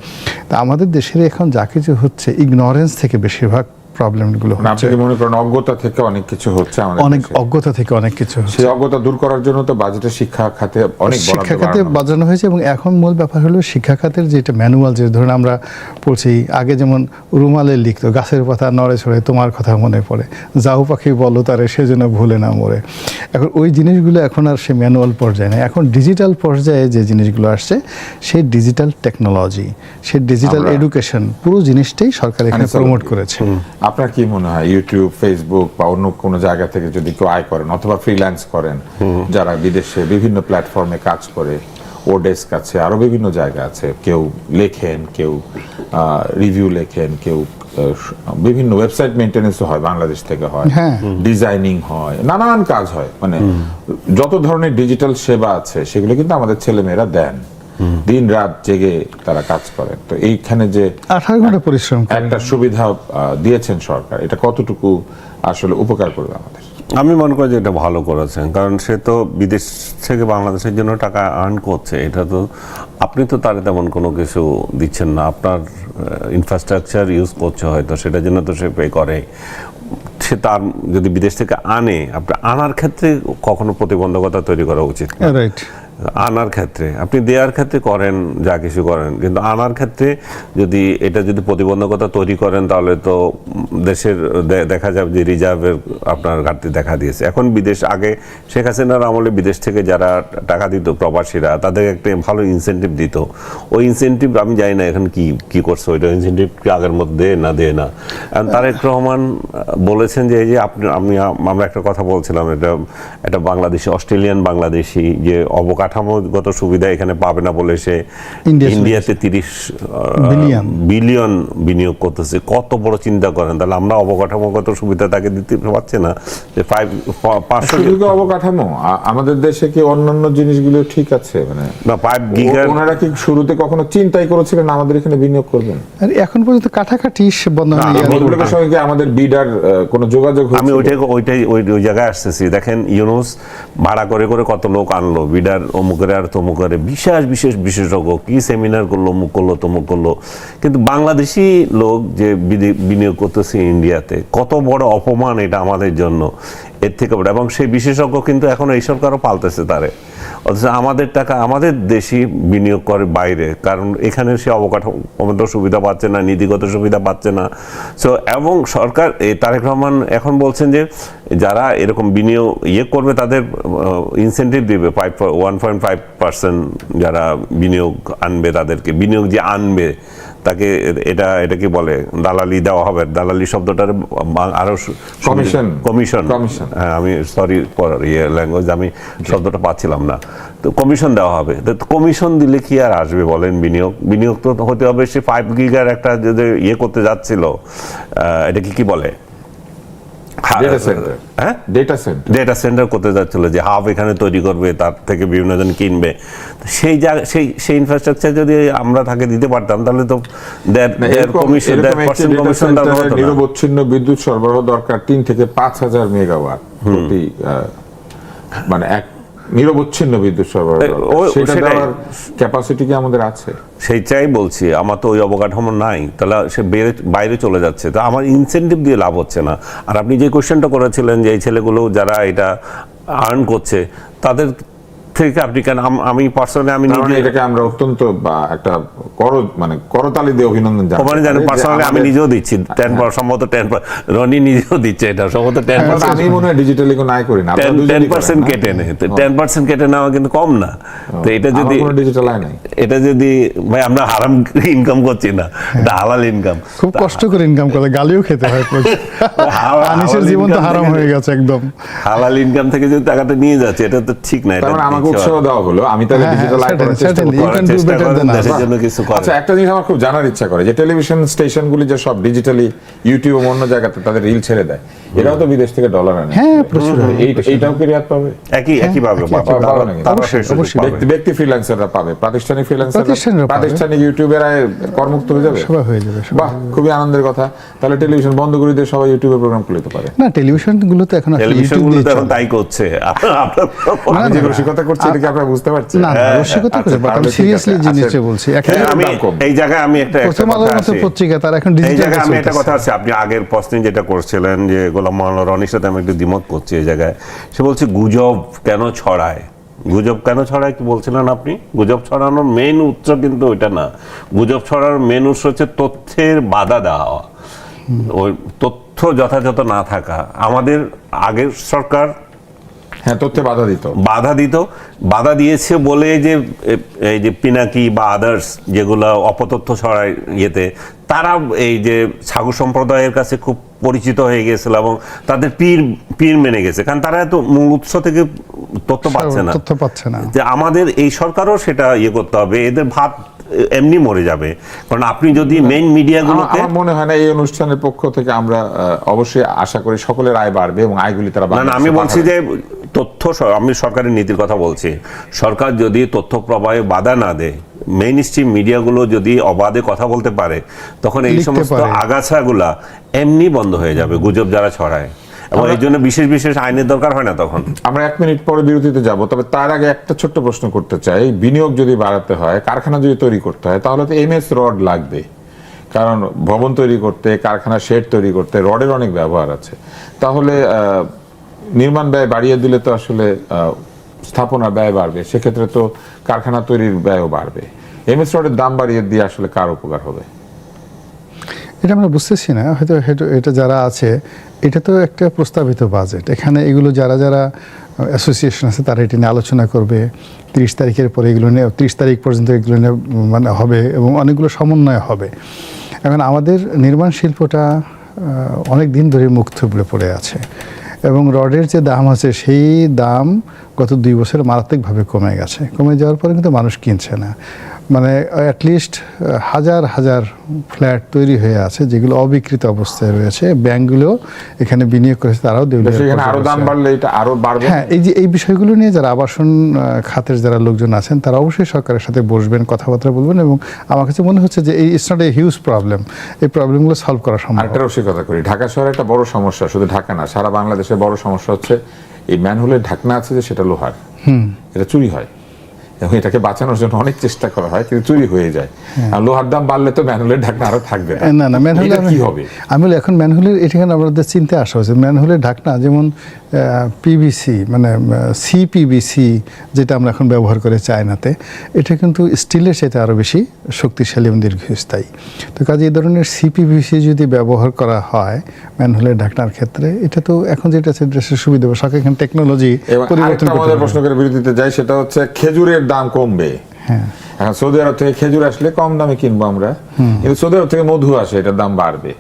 তা আমাদের দেশের এখন যা কিছু হচ্ছে, ইগনোরেন্স থেকে বেশিরভাগ প্রবলেমগুলো হচ্ছে। আপনি কি মনে করেন অজ্ঞতা থেকে অনেক কিছু হচ্ছে আমাদের অনেক দেশে? অজ্ঞতা থেকে অনেক কিছু হচ্ছে। সেই অজ্ঞতা দূর করার জন্য তো বাজেটে শিক্ষা খাতে অনেক বরাদ্দ শিক্ষা খাতে বাড়ানো বাজানো হয়েছে, এবং এখন মূল ব্যাপার হলো শিক্ষা খাতের যেটা ম্যানুয়াল, যে ধরুন আমরা পড়ছি, আগে যেমন রুমালে লিখতো গাছের পাতা নড়ে ছড়ে তোমার কথা মনে পড়ে, যাও পাখি বলো তারে সেজন্য ভুলে না মরে। এখন ওই জিনিসগুলো এখন আর সে ম্যানুয়াল পর্যায়ে নেই, এখন ডিজিটাল পর্যায়ে যে জিনিসগুলো আসছে, সেই ডিজিটাল টেকনোলজি, সেই ডিজিটাল এডুকেশন, পুরো জিনিসটাই সরকার এখানে প্রমোট করেছে। আপনার কি মনে হয় ইউটিউব, ফেসবুক বা অন্য কোনো জায়গা থেকে যদি কেউ আয় করেন অথবা ফ্রিল্যান্স করেন, যারা বিদেশে বিভিন্ন প্ল্যাটফর্মে কাজ করে, ওডেস্ক আছে, আরো বিভিন্ন জায়গা আছে, কেউ লেখেন, কেউ রিভিউ লেখেন, কেউ বিভিন্ন ওয়েবসাইট মেইনটেনেন্সও হয়, বাংলাদেশ থেকে হয়, হ্যাঁ। ডিজাইনিং হয়, নানান কাজ হয়, মানে যত ধরনের ডিজিটাল সেবা আছে সেগুলো কিন্তু আমাদের ছেলেমেয়েরা দেন, দিন রাত জেগে তারা কাজ করেন। তো এইখানে যে 18 ঘন্টা পরিশ্রম করে একটা সুবিধা দিয়েছেন সরকার, এটা কতটুকু আসলে উপকার করবে আমাদের? আমি মনে করি যে এটা ভালো করেছেন, কারণ সে তো বিদেশ থেকে বাংলাদেশের জন্য টাকা আর্ন করছে, এটা তো আপনি তো তার তেমন কোনো কিছু দিচ্ছেন না, আপনার ইনফ্রাস্ট্রাকচার ইউজ করছে হয়তো, সেটার জন্য তো সে পে করে। সে তার যদি বিদেশ থেকে আনে, আপনার আনার ক্ষেত্রে কখনো প্রতিবন্ধকতা তৈরি করা উচিত না। রাইট। আনার ক্ষেত্রে আপনি দেওয়ার ক্ষেত্রে করেন যা কিছু করেন, কিন্তু আনার ক্ষেত্রে যদি এটা যদি প্রতিবন্ধকতা তৈরি করেন, তাহলে তো দেশের দেখা যাবে যে রিজার্ভের আপনার ঘাটতি দেখা দিয়েছে। এখন বিদেশ, আগে শেখ হাসিনার আমলে বিদেশ থেকে যারা টাকা দিত প্রবাসীরা, তাদের একটা ভালো ইনসেন্টিভ দিত। ওই ইনসেন্টিভ আমি জানি না এখন কি করছে, ওইটা ইনসেন্টিভ কি আগের মধ্যে না দেয় না। তারেক রহমান বলেছেন যে এই যে আমরা একটা কথা বলছিলাম, এটা বাংলাদেশি, অস্ট্রেলিয়ান বাংলাদেশি যে অবকাঠামোগত সুবিধা এখানে পাবে না বলে সে ইন্ডিয়াতে 30 বিলিয়ন বিনিয়োগ করতেছে। কত বড় চিন্তা করেন, তাহলে আমরা অবকাঠামোগত সুবিধা তাকে দিতে পারছি না যে 500 অবকাঠামো আমাদের দেশে কি অন্যান্য জিনিসগুলো ঠিক আছে, মানে না 5 গিগা ওনারা কি শুরুতে কখনো চিন্তাই করেছিলেন আমাদের এখানে বিনিয়োগ করবেন? আর এখন পর্যন্ত কাটাকাটি বন্ধ হয়নি। ভদ্রলোকের সঙ্গে কি আমাদের বিডার কোনো যোগাযোগ হয়েছিল? আমি ওই জায়গায় আসতেছি। দেখেন ইউনুস ভাড়া করে করে কত লোক আনলো, বিডার অমুকের আর তমুকের, বিশেষজ্ঞ কি সেমিনার করলো, অমুক করলো তমুক করলো, কিন্তু বাংলাদেশি লোক যে বিনিয়োগ করতেছে ইন্ডিয়াতে, কত বড় অপমান এটা আমাদের জন্য। এর থেকে বড়, এবং সেই বিশেষজ্ঞ কিন্তু এখন এই সরকারও পাল্টেছে তারে। অথচ আমাদের টাকা আমাদের দেশই বিনিয়োগ করে বাইরে, কারণ এখানে সে অবকাঠামোগত সুবিধা পাচ্ছে না, নীতিগত সুবিধা পাচ্ছে না। সো এবং সরকার তারেক রহমান এখন বলছেন যে যারা এরকম বিনিয়োগ করবে তাদের ইনসেন্টিভ দিবে 1.5%, যারা বিনিয়োগ আনবে তাদেরকে, বিনিয়োগ যে আনবে তাকে এটা কি বলে, দালালি দেওয়া হবে। দালালি শব্দটার আরো কমিশন, হ্যাঁ আমি সরি ফর ল্যাঙ্গুয়েজ, আমি শব্দটা পাচ্ছিলাম না। তো কমিশন দেওয়া হবে। তো কমিশন দিলে কি আর আসবে বলেন বিনিয়োগ তো হতে হবে। সে 5 গিগার একটা যে করতে যাচ্ছিল, এটা কি বলে, ডেটা সেন্টার করতে যাচ্ছিল, যে হাব এখানে তৈরি করবে, তার থেকে বিভিন্ন জন কিনবে। সেই জায়গা সেই ইনফ্রাস্ট্রাকচার যদি আমরা তাকে দিতে পারতাম, তাহলে তো নিরবচ্ছিন্ন বিদ্যুৎ সরবরাহ দরকার 3 থেকে 5,000 মেগাওয়াট প্রতি, মানে এক নিরবচ্ছিন্ন বিদ্যুৎ সরবরাহ, সেটা দেওয়ার ক্যাপাসিটি কি আমাদের আছে? সেইটাই বলছি, আমার তো ওই অবকাঠামো নাই, তাহলে সে বাইরে চলে যাচ্ছে। তো আমার ইনসেন্টিভ দিয়ে লাভ হচ্ছে না। আর আপনি যে কোশ্চেনটা করেছিলেন যে এই ছেলেগুলো যারা এটা আর্ন করছে তাদের থেকে আপনি কেন, আমি পার্সোনালি আমি নিজে এটাকে আমরা অত্যন্ত একটা করতালি দিয়ে অভিনন্দন জানি। পার্সোনালি আমি নিজেও দিচ্ছি 10%, সম্ভবত 10%, রনি নিজেও দিচ্ছে এটা সম্ভবত 10%। আমি মনে হয় ডিজিটালি কোনো আয় করি না, 10% কেটে নেয়। 10% কেটে নেওয়া কিন্তু কম না। তো এটা যদি ডিজিটাল আয় নাই, এটা যদি ভাই আমরা হারাম ইনকাম করছি না, এটা হালাল ইনকাম, খুব কষ্ট করে ইনকাম করে, গালিও খেতে হয়। আনিসের জীবন তো হারাম হয়ে গেছে একদম। হালাল ইনকাম থেকে যদি টাকাটা নিয়ে যাচ্ছে, এটা তো ঠিক না। এটা উৎসাহ দেওয়া হলো, আমি তাহলে ডিজিটাল আয় করার চেষ্টা করব। দেশের জন্য কিছু করে। আচ্ছা, একটা জিনিস আমার খুব জানার ইচ্ছা করে, যে টেলিভিশন স্টেশনগুলি যে সব ডিজিটালি ইউটিউব অন্য জায়গাতে তাদের রিল ছেড়ে দেয়, এরাও তো বিদেশ থেকে ডলার আনে। হ্যাঁ, প্রচুর। এইটাও কি রেয়াত পাবে? একই পাবে। ব্যক্তি ফ্রিল্যান্সাররা পাবে, প্রাতিষ্ঠানিক ফ্রিল্যান্সাররা, প্রাতিষ্ঠানিক ইউটিউবাররা করমুক্ত হয়ে যাবে। সবাই হয়ে যাবে। বাহ, খুবই আনন্দের কথা। তাহলে টেলিভিশন বন্ধ করে দিয়ে সবাই ইউটিউবে প্রোগ্রাম খুলতে পারে না? টেলিভিশনগুলো তো এখন এখন তাই করছে। আমি যে রসিকতা করছি এটা কি আপনারা বুঝতে পারছেন? না, রসিকতা করে, বাট আমি সিরিয়াসলি জিনিসটা বলছি। আমি এই জায়গায় আমি একটা পত্রিকা তার এখন এই জায়গায় আমি একটা কথা আছে, আপনি আগের প্রশ্নে যেটা করছিলেন যে গোলাম মাওলানা রনির সাথে আমি একটু দ্বিমত করছি এই জায়গায়। সে বলছে গুজব কেন ছড়ায়, গুজব কেন ছড়ায় কি বলছিলেন আপনি? গুজব ছড়ানোর মেইন উৎস কিন্তু ওইটা না। গুজব ছড়ানোর মেইন উৎস হচ্ছে তথ্যের বাধা দেওয়া, ওই তথ্য যথাযথ না থাকা। আমাদের আগের সরকার তথ্যে বাধা দিয়েছে বলে যে এই যে পিনাকি বা আদার্স যেগুলো অপতথ্য ছড়ায় ইয়েতে, তারা এই যে ছাগু সম্প্রদায়ের কাছে খুব পরিচিত হয়ে গেছিল এবং তাদের পীর মেনে গেছে, কারণ তারা এত মূল উৎস থেকে তথ্য পাচ্ছে না। যে আমাদের এই সরকারও সেটা করতে হবে, এদের ভাত এমনি মরে যাবে। কারণ আপনি যদি মেইন মিডিয়াগুলোতে, আমার মনে হয় না এই অনুষ্ঠানের পক্ষ থেকে আমরা অবশ্যই আশা করি সকলের আয় বাড়বে এবং আয়গুলি তারা না, আমি বলছি যে তথ্য, আমি সরকারের নীতির কথা বলছি। সরকার যদি তথ্য প্রবাহে বাধা না দেয়, মেইন স্ট্রিম মিডিয়াগুলো যদি অবাধে কথা বলতে পারে, তখন এই সমস্ত আগাছাগুলা এমনি বন্ধ হয়ে যাবে, গুজব যারা ছড়ায়। এবং এই জন্য বিশেষ আইনের দরকার হয় না তখন। আমরা 1 মিনিট পরে বিরতিতে যাব, তবে তার আগে একটা ছোট্ট প্রশ্ন করতে চাই। বিনিয়োগ যদি বাড়াতে হয়, কারখানা যদি তৈরি করতে হয়, তাহলে তো এমএস রড লাগবে, কারণ ভবন তৈরি করতে, কারখানা শেড তৈরি করতে রডের অনেক ব্যবহার আছে। তাহলে নির্মাণ ব্যয় বাড়িয়ে দিলে তো আসলে স্থাপনার ব্যয় বাড়বে, সেক্ষেত্রে তো কারখানা তৈরির ব্যয়ও বাড়বে। এমএস রডের দাম বাড়িয়ে দিয়ে আসলে কার উপকার হবে? এটা আমরা বুঝতেছি না। হয়তো এটা যারা আছে, এটা তো একটা প্রস্তাবিত বাজেট। এখানে এগুলো যারা অ্যাসোসিয়েশন আছে তারা এটা নিয়ে আলোচনা করবে। 30 তারিখের পরে এগুলো নিয়ে 30 তারিখ পর্যন্ত এগুলো নিয়ে মানে হবে এবং অনেকগুলো সমন্বয় হবে। এখন আমাদের নির্মাণ শিল্পটা অনেক দিন ধরে মুখ থুবড়ে পড়ে আছে এবং রডের যে দাম আছে সেই দাম গত 2 বছরে মারাত্মকভাবে কমে গেছে। কমে যাওয়ার পরে কিন্তু মানুষ কিনছে না। মানে অ্যাটলিস্ট হাজার ফ্ল্যাট তৈরি হয়ে আছে যেগুলো অবিকৃত অবস্থায় রয়েছে। ব্যাংকগুলো এখানে বিনিয়োগ করেছে, তারাও আরো দাম বাড়লে এটা আরো বাড়বে। হ্যাঁ, এই বিষয়গুলো নিয়ে যারা আবাসন খাতের যারা লোকজন আছেন তারা অবশ্যই সরকারের সাথে বসবেন, কথাবার্তা বলবেন এবং আমার কাছে মনে হচ্ছে যে it's not a huge problem, এই প্রবলেমগুলো সলভ করা সম্ভব। আরেকটা রসিকতা করি, ঢাকা শহরে একটা বড় সমস্যা, শুধু ঢাকা না সারা বাংলাদেশের বড় সমস্যা হচ্ছে এই ম্যানহোলের ঢাকনা আছে যে সেটা লোহার, এটা চুরি হয় এবং এটাকে বাঁচানোর জন্য অনেক চেষ্টা করা হয়, কিন্তু চুরি হয়ে যায়। আর লোহার দাম বাড়লে তো ম্যানহোলের ঢাকনা আরো থাকবে না না ম্যানহোল এটা কি হবে? আমি বলি এখন ম্যানহোলের এখানে আমাদের চিন্তা আসা হয়েছে ম্যানহোলের ঢাকনা যেমন পিভিসি মানে সিপিভিসি যেটা আমরা এখন ব্যবহার করে চায়নাতে, এটা কিন্তু স্টিলের সাথে আরও বেশি শক্তিশালী এবং দীর্ঘস্থায়ী। তো কাজে এই ধরনের সিপিভিসি যদি ব্যবহার করা হয় ম্যানহোলের ঢাকনার ক্ষেত্রে, এটা তো এখন যেটা আছে ড্রেসের সুবিধা হবে, সরকার এখানে টেকনোলজি এবং পরিবর্তন আরেকটা করতে আমাদের পারবে। প্রশ্ন করে বিরতিতে যাই, সেটা হচ্ছে খেজুরের দাম কমবে। হ্যাঁ এখন সৌদি আরব থেকে খেজুর আসলে কম দামে কিনবো আমরা, কিন্তু সৌদি আরব থেকে মধু আসে, এটার দাম বাড়বে।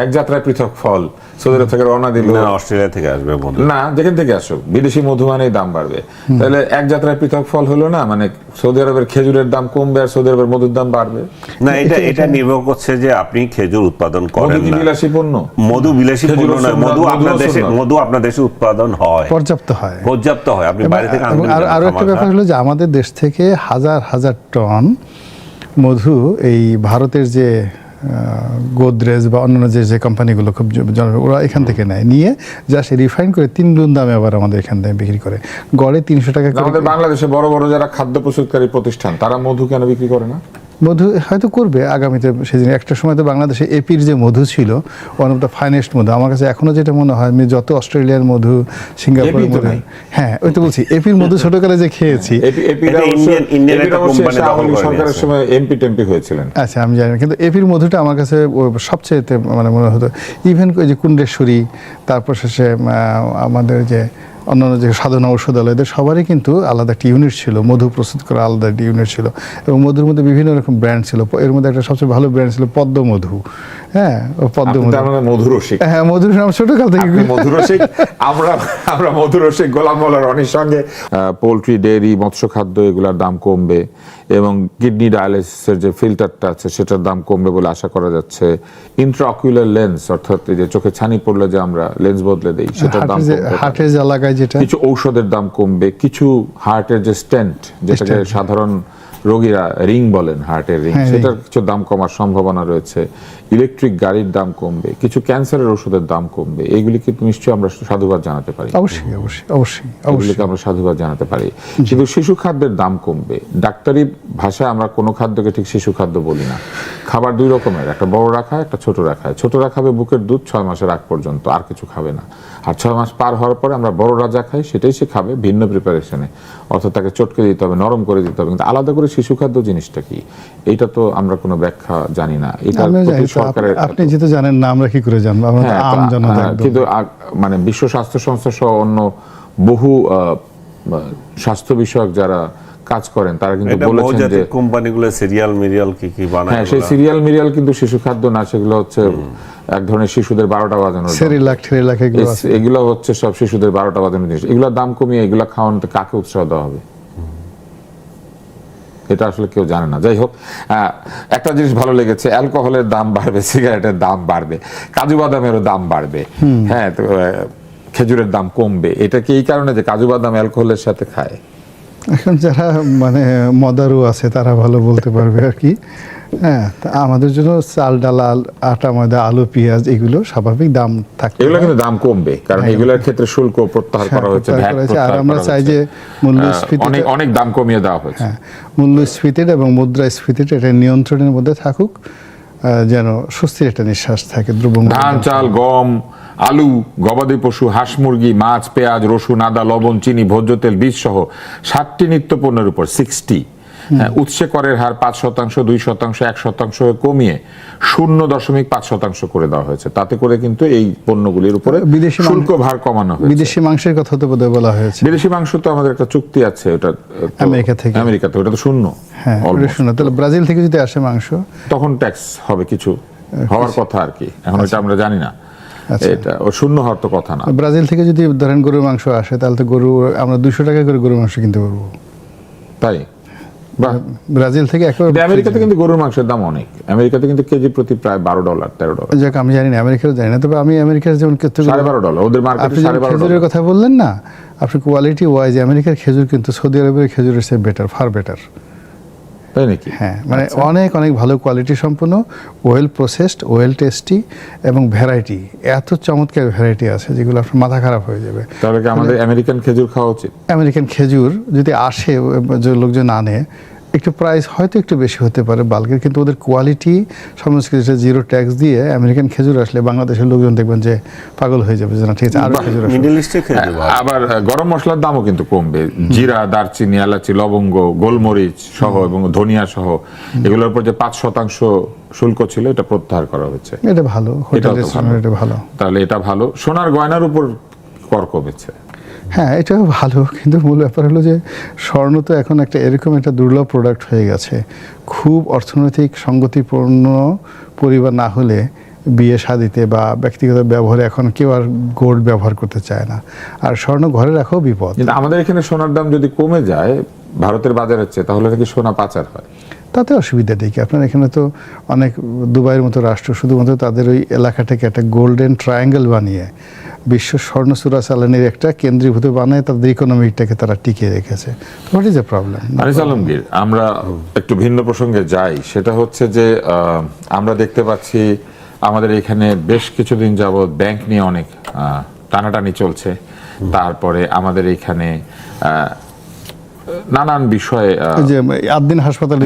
এক যাত্রায় পৃথক ফল, সৌদি আরব থেকে রওনা দিল, না, অস্ট্রেলিয়া থেকে আসবে মধু। না যেখান থেকে আসুক বিদেশি মধু মানেই দাম বাড়বে। তাহলে এক যাত্রায় পৃথক ফল হলো না, মানে সৌদি আরবের খেজুরের দাম কমবে আর সৌদি আরবের মধুর দাম বাড়বে। না, এটা নির্ভর করছে যে আপনি খেজুর উৎপাদন মধু করেন কি না। বিলাসী পণ্য? মধু বিলাসী পণ্য খেজুরও নয়, সুন্নাত, মধু আপনার দেশে উৎপাদন হয়, পর্যাপ্ত হয়। পর্যাপ্ত হয়, আপনি বাইরে থেকে এবং আনবেন আরো একটা ব্যাপার হলো যে আমাদের দেশ থেকে হাজার হাজার টন মধু এই ভারতের যে গোদরেজ বা অন্যান্য যে কোম্পানিগুলো খুব ওরা এখান থেকে নেয়, নিয়ে যা সে রিফাইন করে 3 গুণ দামে আবার আমাদের এখান থেকে বিক্রি করে, গড়ে 300 টাকা করে। আমাদের বাংলাদেশে বড় বড় যারা খাদ্য প্রস্তুতকারী প্রতিষ্ঠান, তারা মধু কেন বিক্রি করে না? মধু হয়তো করবে আগামীতে, সেদিন একটা সময় তো বাংলাদেশে এপির যে মধু ছিল ওয়ান অফ দ্য ফাইনেস্ট মধু, আমার কাছে এখনো যেটা মনে হয় আমি যত অস্ট্রেলিয়ার মধু, সিঙ্গাপুরের এপি তো মধু, নাই। হ্যাঁ ওই তো বলছি এপির মধু ছোটকালে যে খেয়েছি। এটা ইন্ডিয়ান একটা কোম্পানি দখল করে সরকারের নিয়েছে। সময় এমপি টেমপি হয়েছিলেন। আচ্ছা আমি জানি না, কিন্তু এপির মধুটা আমার কাছে সবচেয়ে মানে মনে হতো, ইভেন ওই যে কুণ্ডেশ্বরী, তারপর শেষে আমাদের যে অন্যান্য যে সাধনা ঔষধালয়, এদের সবারই কিন্তু আলাদা একটা ইউনিট ছিল, মধু প্রস্তুত করা আলাদা একটা ইউনিট ছিল, এবং মধুর মধ্যে বিভিন্ন রকম ব্র্যান্ড ছিল। এর মধ্যে একটা সবচেয়ে ভালো ব্র্যান্ড ছিল পদ্ম মধু। হ্যাঁ ও পদ্ম আপনি মধু, তার মানে মধুরসিক। হ্যাঁ মধুর নাম ছোটকাল থেকে। আপনি মধুরসিক, আমরা মধুরসিক। গোলাম মোল্লা রনির সঙ্গে পোলট্রি, ডেয়ারি, মৎস্য খাদ্য এগুলোর দাম কমবে এবং কিডনি ডায়ালিসিসের যে ফিল্টারটা আছে সেটার দাম কমবে বলে আশা করা যাচ্ছে। ইন্ট্রাঅকুলার লেন্স, অর্থাৎ এই যে চোখে ছানি পড়লে যে আমরা লেন্স বদলে দেই, সেটার দাম কমবে। হার্টের যে লাগায় যেটা, কিছু ঔষধের দাম কমবে, কিছু হার্টের যে স্টেন্ট, যেটাকে সাধারণ রোগীরা রিং বলেন, হার্টের রিং, হ্যাঁ, সেটার কিছু দাম কমার সম্ভাবনা রয়েছে। ইলেকট্রিক গাড়ির দাম কমবে, কিছু ক্যান্সারের ওষুধের দাম কমবে। এইগুলিকে নিশ্চয়ই আমরা সাধুবাদ জানাতে পারি, অবশ্যই অবশ্যই অবশ্যই অবশ্যই। এগুলিকে আমরা সাধুবাদ জানাতে পারি। কিন্তু শিশু খাদ্যের দাম কমবে। ডাক্তারি ভাষায় আমরা কোনো খাদ্যকে ঠিক শিশু খাদ্য বলি না। খাবার 2 রকমের, একটা বড় রাখায়, একটা ছোট রাখায়। ছোটরা খাবে বুকের দুধ 6 মাসের আগ পর্যন্ত, আর কিছু খাবে না। আর 6 মাস পার হওয়ার পরে আমরা বড় রাজা খাই, সেটাই সে খাবে ভিন্ন প্রিপারেশনে, অর্থাৎ তাকে চটকে দিতে হবে, নরম করে দিতে হবে। কিন্তু আলাদা করে শিশু খাদ্য জিনিসটা কি, এটা তো আমরা কোনো ব্যাখ্যা জানি না। এটা সরকারের, আপনি যেহেতু জানেন না, আমরা কি করে জানবো? আমরা তো আম জনতা একদম। কিন্তু মানে বিশ্ব স্বাস্থ্য সংস্থা সহ অন্য বহু স্বাস্থ্য বিষয়ক যারা কাজ করেন তারা কিন্তু বলেছেন যে কোম্পানিগুলো সিরিয়াল মিরিয়াল কি বানায়, হ্যাঁ সেই সিরিয়াল মিরিয়াল কিন্তু শিশু খাদ্য না, সেগুলো হচ্ছে এক ধরনের শিশুদের 12টা বাজানোর, সেরিলাক এগুলো আছে। এগুলো হচ্ছে সব শিশুদের 12টা বাজানোর জিনিস। এগুলোর দাম কমিয়ে এগুলো খাওয়ানোতে কাকে উৎসাহ দেওয়া হবে, এটা আসলে কেউ জানে না। যাই হোক, একটা জিনিস ভালো লেগেছে, অ্যালকোহলের দাম বাড়বে, সিগারেটের দাম বাড়বে, কাজু বাদামেরও দাম বাড়বে। হ্যাঁ, তো খেজুরের দাম কমবে। এটা কি এই কারণে যে কাজু বাদাম অ্যালকোহলের সাথে খায়? এখন যারা মানে মদারু আছে তারা ভালো বলতে পারবে আর কি। হ্যাঁ, তা আমাদের জন্য চাল, ডাল, আটা, ময়দা, আলু, পেঁয়াজ এগুলো স্বাভাবিক দাম থাকে, এগুলো কিন্তু দাম কমবে, কারণ এগুলোর ক্ষেত্রে শুল্ক প্রত্যাহার করা হয়েছে, ভ্যাট আর প্রত্যাহার আমরা করা চাই হয়েছে। যে মূল্যস্ফীতি অনেক দাম কমিয়ে দেওয়া হয়েছে। হ্যাঁ, মূল্যস্ফীতির এবং মুদ্রাস্ফীতির এটা নিয়ন্ত্রণের মধ্যে থাকুক, যেন স্বস্তির একটা নিঃশ্বাস থাকে। দ্রব্যমূল্য, ধান, চাল, গম, আলু, গবাদি পশু, হাঁস, মুরগি, মাছ, পেঁয়াজ, রসুন, আদা, লবণ, চিনি, ভোজ্য তেল, বীজ সহ 60টি নিত্য পণ্যের উপর 60 উৎসে করের হার 5%, 2%, 1% কমিয়ে 0.5% করে দেওয়া হয়েছে। তাতে করে কিন্তু এই পণ্যগুলির উপরে বিদেশি শুল্ক ভার কমানো হয়েছে। বিদেশি মাংসের কথা তো বোধহয় বলা হয়েছে। বিদেশি মাংস তো আমাদের একটা চুক্তি আছে, ওটা আমেরিকাতে, ওটা তো শূন্য। হ্যাঁ, শূন্য। তাহলে ব্রাজিল থেকে যদি আসে মাংস, তখন ট্যাক্স হবে, কিছু হওয়ার কথা আর কি, এখন এটা আমরা জানি না। এটা ও শূন্য হওয়ার তো কথা না। ব্রাজিল থেকে যদি ধরেন গরুর মাংস আসে, তাহলে তো আমরা 200 টাকা করে গরুর মাংস কিনতে পারবো। তাই ব্রাজিল থেকে একেবারে। আমেরিকাতে কিন্তু গরুর মাংসের দাম অনেক, আমেরিকাতে কিন্তু কেজি প্রতি প্রায় $12, $13। যাক, আমি জানি না, আমেরিকার জানি না, তবে আমি আমেরিকার যেমন $12.5, ওদের মার্কেটে $12.5। খেজুরের কথা বললেন না আপনি, কোয়ালিটি ওয়াইজ আমেরিকার খেজুর কিন্তু সৌদি আরবের খেজুরের চেয়ে বেটার, ফার বেটার। তাই নাকি? হ্যাঁ, মানে অনেক অনেক ভালো কোয়ালিটি সম্পন্ন, ওয়েল প্রসেসড, ওয়েল টেস্টি এবং ভ্যারাইটি, এত চমৎকার ভ্যারাইটি আছে যেগুলো আপনার মাথা খারাপ হয়ে যাবে। তাহলে কি আমাদের আমেরিকান খেজুর খাওয়া উচিত? আমেরিকান খেজুর যদি আসে, যে লোকজন আনে, একটু প্রাইস হয়তো একটু বেশি হতে পারে বাল্কের, কিন্তু ওদের কোয়ালিটি সমস্ত কিছু জিরো ট্যাক্স দিয়ে আমেরিকান খেজুর আসলে বাংলাদেশের লোকজন দেখবেন যে পাগল হয়ে যাবে যে না ঠিক আছে আরো খেজুর আসবে। মিডল ইস্টে খেজুর ভালো। আবার গরম মশলার দামও কিন্তু কমবে। জিরা, দারচিনি, এলাচি, লবঙ্গ, গোলমরিচ সহ এবং ধনিয়া সহ এগুলোর উপর যে 5% শুল্ক ছিল এটা প্রত্যাহার করা হয়েছে। এটা ভালো, হোটেল এটাও তো রেস্টুরেন্ট এটা ভালো। তাহলে এটা ভালো। সোনার গয়নার উপর কর কমেছে। হ্যাঁ, এটাও ভালো, কিন্তু মূল ব্যাপার হলো যে স্বর্ণ তো এখন একটা এরকম একটা দুর্লভ প্রোডাক্ট হয়ে গেছে। খুব অর্থনৈতিক সঙ্গতিপূর্ণ পরিবার না হলে বিয়ে শাদিতে বা ব্যক্তিগত ব্যবহারে এখন কেউ আর গোল্ড ব্যবহার করতে চায় না, আর স্বর্ণ ঘরে রাখাও বিপদ। কিন্তু আমাদের এখানে সোনার দাম যদি কমে যায় ভারতের বাজারের চেয়ে, তাহলে নাকি সোনা পাচার হয়। তাতে অসুবিধা নেই। আপনার এখানে তো অনেক দুবাইয়ের মতো রাষ্ট্র শুধুমাত্র তাদের ওই এলাকাটাকে একটা গোল্ডেন ট্রায়াঙ্গেল বানিয়ে বিশ্ব স্বর্ণ চোরা চালানির একটা কেন্দ্রীভূত বানায় তাদের ইকোনমিকটাকে তারা টিকিয়ে রেখেছে। What is a problem? Anis Alamgir, আমরা একটু ভিন্ন প্রসঙ্গে যাই। সেটা হচ্ছে যে আমরা দেখতে পাচ্ছি আমাদের এখানে বেশ কিছুদিন যাবৎ ব্যাংক নিয়ে অনেক টানাটানি চলছে। তারপরে আমাদের এখানে নানান বিষয়ে যে আদ্দিন হাসপাতালে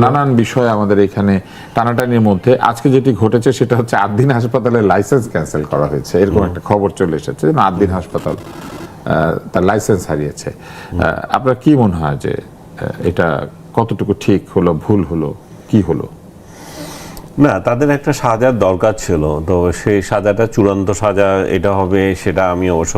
নানান বিষয়ে আমাদের এখানে টানাটানির মধ্যে আজকে যেটি ঘটেছে সেটা হচ্ছে আদ্দিন হাসপাতালের লাইসেন্স ক্যান্সেল করা হয়েছে। এরকম একটা খবর চলে এসেছে যে আদ্দিন হাসপাতাল তার লাইসেন্স হারিয়েছে। আপনার কি মনে হয় যে এটা কতটুকু ঠিক হলো, ভুল হলো, কি হলো? না, তাদের একটা সাজার দরকার ছিল, তো সেই সাজাটা চূড়ান্ত সাজা এটা হবে সেটা আমি অবশ্য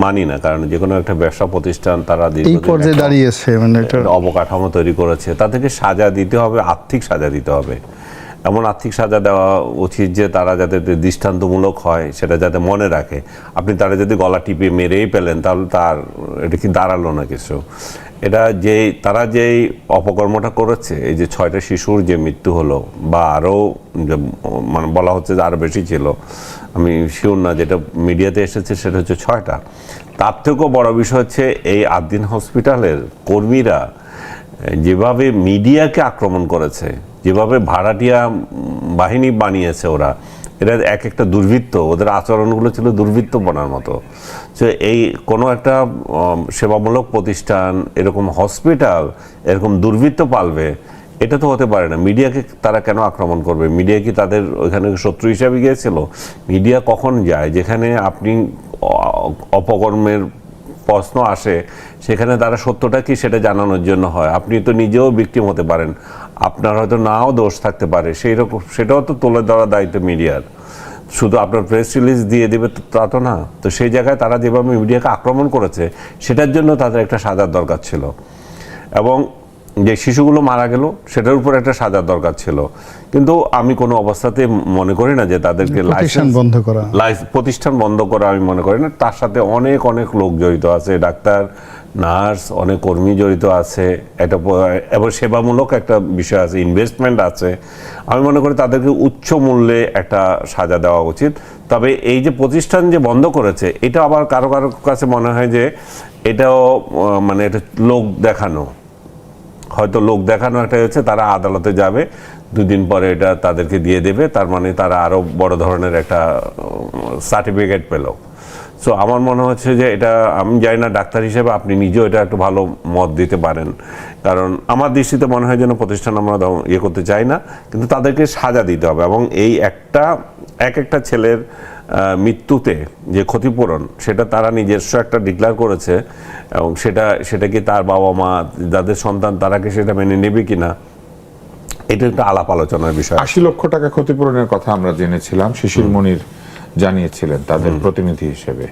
মানি না। কারণ যে কোনো একটা ব্যবসা প্রতিষ্ঠান তারা এই পর্যায়ে দাঁড়িয়েছে, মানে এটা অবকাঠামো তৈরি করেছে, তাদেরকে সাজা দিতে হবে, আর্থিক সাজা দিতে হবে। এমন আর্থিক সাজা দেওয়া উচিত যে তারা যাতে দৃষ্টান্তমূলক হয়, সেটা যাতে মনে রাখে। আপনি তারা যদি গলা টিপে মেরেই পেলেন তাহলে তার এটা কি দাঁড়ালো না কিছু। এটা তারা যেই অপকর্মটা করেছে, এই যে 6টা শিশুর যে মৃত্যু হলো, বা আরও মানে বলা হচ্ছে যে আরও বেশি ছিল, আমি শিওর না, যেটা মিডিয়াতে এসেছে সেটা হচ্ছে 6টা। তার থেকেও বড় বিষয় হচ্ছে এই আদ্দিন হসপিটালের কর্মীরা যেভাবে মিডিয়াকে আক্রমণ করেছে, যেভাবে ভাড়াটিয়া বাহিনী বানিয়েছে ওরা, এটা এক একটা দুর্বৃত্ত, ওদের আচরণগুলো ছিল দুর্বৃত্তপনার মতো। তো এই কোনো একটা সেবামূলক প্রতিষ্ঠান, এরকম হসপিটাল এরকম দুর্বৃত্ত পালবে, এটা তো হতে পারে না। মিডিয়াকে তারা কেন আক্রমণ করবে? মিডিয়া কি তাদের ওইখানে শত্রু হিসাবে গিয়েছিল? মিডিয়া কখন যায় যেখানে আপনি অপকর্মের প্রশ্ন আসে, সেখানে তারা সত্যটা কি সেটা জানানোর জন্য হয়। আপনি তো নিজেও ভিকটিম হতে পারেন, আপনার হয়তো নাও দোষ থাকতে পারে, সেই রকম সেটাও তো তুলে দেওয়ার দায়িত্ব মিডিয়ার। শুধু আপনার প্রেস রিলিজ দিয়ে দেবে তা তো না। তো সেই জায়গায় তারা যেভাবে মিডিয়াকে আক্রমণ করেছে, সেটার জন্য তাদের একটা সাজার দরকার ছিল। এবং যে শিশুগুলো মারা গেল সেটার উপর একটা সাজার দরকার ছিল। কিন্তু আমি কোনো অবস্থাতে মনে করি না যে তাদেরকে প্রতিষ্ঠান বন্ধ করা আমি মনে করি না। তার সাথে অনেক অনেক লোক জড়িত আছে, ডাক্তার, নার্স, অনেক কর্মী জড়িত আছে, এটা এবার সেবামূলক একটা বিষয় আছে, ইনভেস্টমেন্ট আছে। আমি মনে করি তাদেরকে উচ্চ মূল্যে একটা সাজা দেওয়া উচিত। তবে এই যে প্রতিষ্ঠান যে বন্ধ করেছে, এটা আবার কারো কারো কাছে মনে হয় যে এটাও মানে এটা লোক দেখানো, হয়তো লোক দেখানো একটা হচ্ছে, তারা আদালতে যাবে, 2 দিন পরে এটা তাদেরকে দিয়ে দেবে, তার মানে তারা আরও বড় ধরনের একটা সার্টিফিকেট পেল। সো আমার মনে হচ্ছে যে এটা, আমি জানি না ডাক্তার হিসেবে আপনি নিজেও এটা একটু ভালো মত দিতে পারেন, কারণ আমার দৃষ্টিতে মনে হয় যেন প্রতিষ্ঠান আমরা ইয়ে করতে চাই না, কিন্তু তাদেরকে সাজা দিতে হবে। এবং এই একটা ছেলের মৃত্যুতে যে ক্ষতিপূরণ, সেটা তারা নিজস্ব একটা ডিক্লেয়ার করেছে, এবং সেটা কি তার বাবা মা, যাদের সন্তান, তারা কি সেটা মেনে নেবে কিনা, এটা একটা আলাপ আলোচনার বিষয়। 80 লক্ষ টাকা ক্ষতিপূরণের কথা আমরা জেনেছিলাম, শিশির মনির জানিয়েছিলেন তাদের প্রতিনিধি হিসেবে।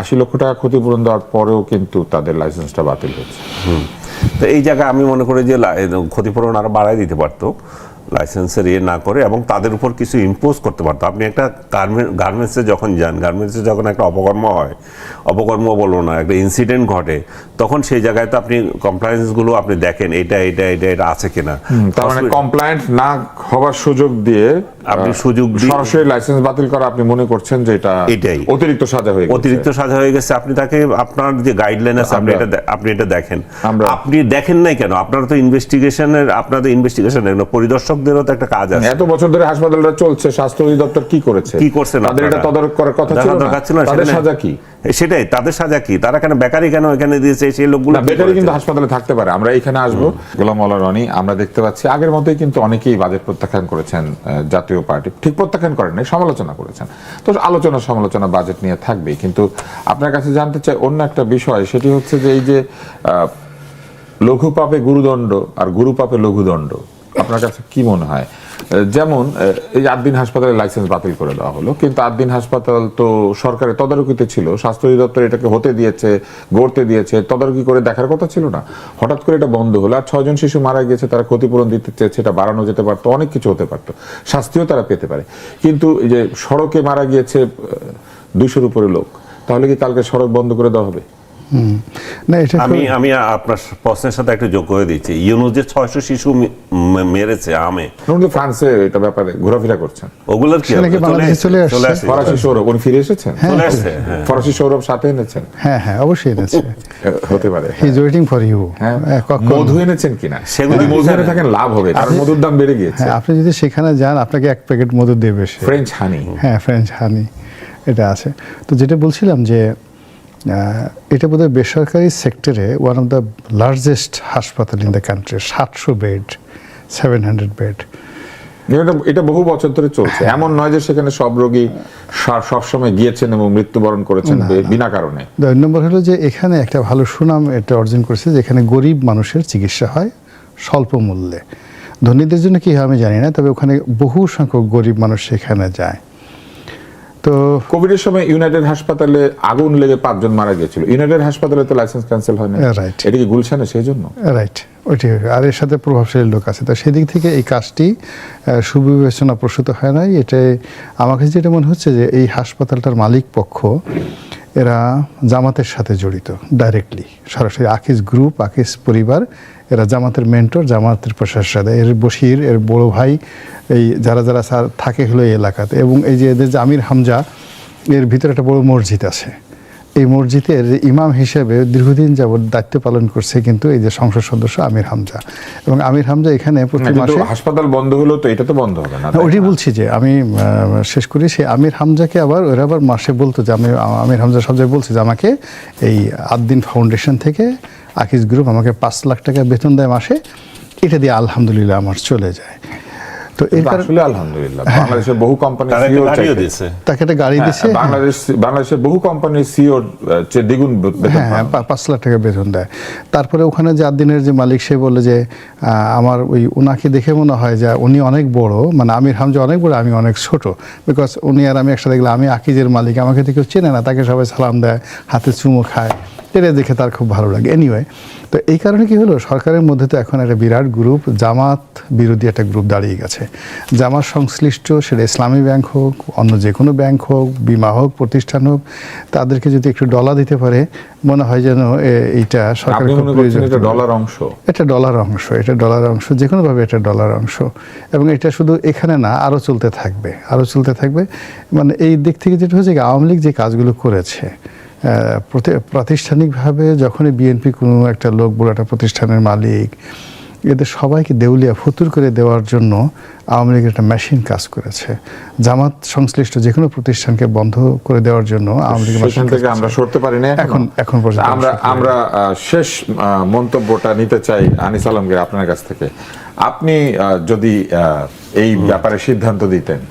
80 লক্ষ টাকা ক্ষতিপূরণ দেওয়ার পরেও কিন্তু তাদের লাইসেন্সটা বাতিল হচ্ছে। তো এই জায়গায় আমি মনে করি যে ক্ষতিপূরণ আরো বাড়াই দিতে পারতো। লাইসেন্সের ইয়ে না করে এবং তাদের উপর কিছু ইম্পোজ করতে পারতো। আপনি একটা গার্মেন্টসে যখন যান, গার্মেন্টসে যখন একটা অপকর্ম হয়, অপকর্ম বলবো না, একটা ইনসিডেন্ট ঘটে, তখন সেই জায়গায় তো আপনি কমপ্লায়েন্সগুলো আপনি দেখেন এটা আছে কিনা। তার মানে কমপ্লায়েন্ট না হওয়ার সুযোগ দিয়ে আপনি সুযোগ দিয়ে সরাসরি লাইসেন্স বাতিল করা আপনি মনে করছেন যে এটাই অতিরিক্ত সাজা হয়ে গেছে। অতিরিক্ত সাজা হয়ে গেছে। আপনি তাকে আপনার যে গাইডলাইন আছে আপনি এটা দেখেন, আপনি দেখেন নাই কেন? আপনারা তো আপনাদের ইনভেস্টিগেশনের পরিদর্শকদেরও তো একটা কাজ আছে। এত বছর ধরে হাসপাতালটা চলছে, স্বাস্থ্য অধিদপ্তর কি করেছে, কি করছে না, তাদের এটা তদারক করার কথা ছিল না। তাদের সাজা কি? সেটাই, তাদের সাজা কি? তারা কেন বেকারি কেন এখানে দিয়েছে? সেই লোকগুলো বেকারি কিন্তু হাসপাতালে থাকতে পারে। আমরা এখানে আসবো। গোলাম মাওলা রনি, আমরা দেখতে পাচ্ছি আগের মতোই কিন্তু অনেকেই বাজেট প্রত্যাখ্যান করেছেন। জাতীয় পার্টি ঠিক প্রত্যাখ্যান করেন নাই, সমালোচনা করেছেন। তো সমালোচনা বাজেট নিয়ে থাকবেই। কিন্তু আপনার কাছে জানতে চাই অন্য একটা বিষয়, সেটি হচ্ছে যে এই যে লঘু পাপে গুরুদণ্ড আর গুরু পাপে লঘুদণ্ড, আপনার কাছে কি মনে হয়? যেমন এই 8 দিন হাসপাতালের লাইসেন্স বাতিল করে দেওয়া হলো, কিন্তু 8 দিন হাসপাতাল তো সরকারের তদারকিতে ছিল, স্বাস্থ্য অধিদপ্তর এটাকে হতে দিয়েছে, গড়তে দিয়েছে, তদারকি করে দেখার কথা ছিল না। হঠাৎ করে এটা বন্ধ হলো। আর 6 জন শিশু মারা গিয়েছে, তারা ক্ষতিপূরণ দিতে চেয়েছে, এটা বাড়ানো যেতে পারতো, অনেক কিছু হতে পারতো, শাস্তিও তারা পেতে পারে। কিন্তু এই যে সড়কে মারা গিয়েছে 200-র উপরে লোক, তাহলে কি কালকে সড়ক বন্ধ করে দেওয়া হবে? না, এটা আমি আপনার প্রশ্নের সাথে একটু যোগ করে দিচ্ছি। ইউনুস যে 600 শিশু মেরেছে আমে, ফ্রান্সে এটা ব্যাপারে ঘোরাফেরা করছেন, ওগুলোর কি সেটা কি বাংলাদেশে চলে আসছে? ফরাসি সৌরভ উনি ফিরে এসেছেন, চলে আসছে। ফরাসি সৌরভ সাথে এনেছেন? হ্যাঁ, অবশ্যই এনেছে। হতে পারে he is waiting for you. মধু এনেছেন কিনা? সেগুলো যদি মধু এনে থাকেন লাভ হবে, কারণ মধুর দাম বেড়ে গিয়েছে। হ্যাঁ, আপনি যদি সেখানে যান, আপনাকে 1 প্যাকেট মধু দেবে সে। ফ্রেঞ্চ হানি। হ্যাঁ, ফ্রেঞ্চ হানি এটা আছে। তো যেটা বলছিলাম যে এটা বোধহয় বেসরকারি সেক্টরে ওয়ান অফ দ্য লার্জেস্ট হাসপাতাল in the country, 700 bed, 700 bed. এটা বহু বছর ধরে চলছে, এমন নয় যে সেখানে সব রোগী সবসময় গিয়েছেন এবং মৃত্যুবরণ করেছেন বিনা কারণে। 2 নম্বর হলো যে এখানে একটা ভালো সুনাম এটা অর্জন করেছে, যেখানে গরিব মানুষের চিকিৎসা হয় স্বল্প মূল্যে। ধনীদের জন্য কি হয় আমি জানি না, তবে ওখানে বহু সংখ্যক গরিব মানুষ সেখানে যায়। তো কোভিডের সময় ইউনাইটেড হাসপাতালে আগুন লেগে 5 জন মারা গিয়েছিল। ইউনাইটেড হাসপাতালে তো লাইসেন্স ক্যান্সেল হয় না, রাইট? এটা কি গুলশানে সেই জন্য? রাইট, ওইটি। আর এর সাথে প্রভাবশালী লোক আছে, তো সেদিক থেকে এই কাজটি সুবিবেচনা প্রসূত হয় নাই। এটাই আমার কাছে যেটা মনে হচ্ছে যে এই হাসপাতালটার মালিক পক্ষ এরা জামাতের সাথে জড়িত ডাইরেক্টলি, সরাসরি আকিজ গ্রুপ, আকিজ পরিবার, এরা জামাতের মেন্টর, জামাতের প্রশাসন, এর বশির, এর বড় ভাই, এই যারা থাকে হলো এই এলাকাতে। এবং এই যে এদের যে আমির হামজা, এর ভিতরে একটা বড় মসজিদ আছে। এই মসজিদের ইমাম হিসেবে দীর্ঘদিন যাবৎ দায়িত্ব পালন করছে কিন্তু এই যে সংসদ সদস্য আমির হামজা। এবং আমির হামজা এখানে প্রতি মাসে হাসপাতাল বন্ধ হলো, তো এটা তো বন্ধ হবে না। ওইটাই বলছি যে আমি শেষ করি, সেই আমির হামজাকে ওরা আবার মাসে বলতো যে আমির হামজা সব জায়গায় বলছে যে আমাকে এই 8 দিন ফাউন্ডেশন থেকে আকিজ গ্রুপ আমাকে 5 লাখ টাকা বেতন দেয় মাসে, এটা দিয়ে আলহামদুলিল্লাহ আমার চলে যায়। তো এর আসলে আলহামদুলিল্লাহ বাংলাদেশের বহু কোম্পানি তাকে একটা গাড়ি দিয়েছে। বাংলাদেশের বহু কোম্পানির সিইও দ্বিগুণ বেতন, 5 লাখ টাকা বেতন দেয়। তারপরে ওখানে যে 8 দিনের যে মালিক, সে বলে যে আমার ওনাকে দেখে মনে হয় যে উনি অনেক বড়, মানে আমির হামজা অনেক বড়, আমি অনেক ছোট, বিকজ উনি আর আমি একসাথে গেলে আমি আকিজের মালিক, আমাকে তো কেউ চেনে না, তাকে সবাই সালাম দেয়, হাতে চুমো খায়, এটা দেখে তার খুব ভালো লাগে। এনিওয়ে, তো এই কারণে কি হলো, সরকারের মধ্যে তো এখন একটা বিরাট গ্রুপ, জামাত বিরোধী একটা গ্রুপ দাঁড়িয়ে গেছে। জামাত সংশ্লিষ্ট, সেটা ইসলামী ব্যাংক হোক, অন্য যে কোনো ব্যাংক হোক, বিমা হোক, প্রতিষ্ঠান হোক, তাদেরকে যদি একটু ডলার দিতে পারে, মনে হয় যেন এইটা সরকারের প্রয়োজন। এটা ডলার অংশ, এটা ডলার অংশ, এটা ডলার অংশ, যে কোনোভাবে এটা ডলার অংশ। এবং এটা শুধু এখানে না, আরও চলতে থাকবে। মানে এই দিক থেকে যেটা হচ্ছে, আওয়ামী লীগ যে কাজগুলো করেছে প্রাতিষ্ঠানিকভাবে, যখনই বিএনপি কোনো একটা লোক বড় একটা প্রতিষ্ঠানের মালিক, এদের সবাইকে দেউলিয়া ফতুর করে দেওয়ার জন্য আওয়ামী লীগের একটা মেশিন কাজ করেছে। জামাত সংশ্লিষ্ট যে কোনো প্রতিষ্ঠানকে বন্ধ করে দেওয়ার জন্য আওয়ামী লীগের সেখান থেকে আমরা সরতে পারি না এখন পর্যন্ত। আমরা শেষ মন্তব্যটা নিতে চাই আনিস আলমগীর আপনার কাছ থেকে। আপনি যদি এই ব্যাপারে সিদ্ধান্ত দিতেন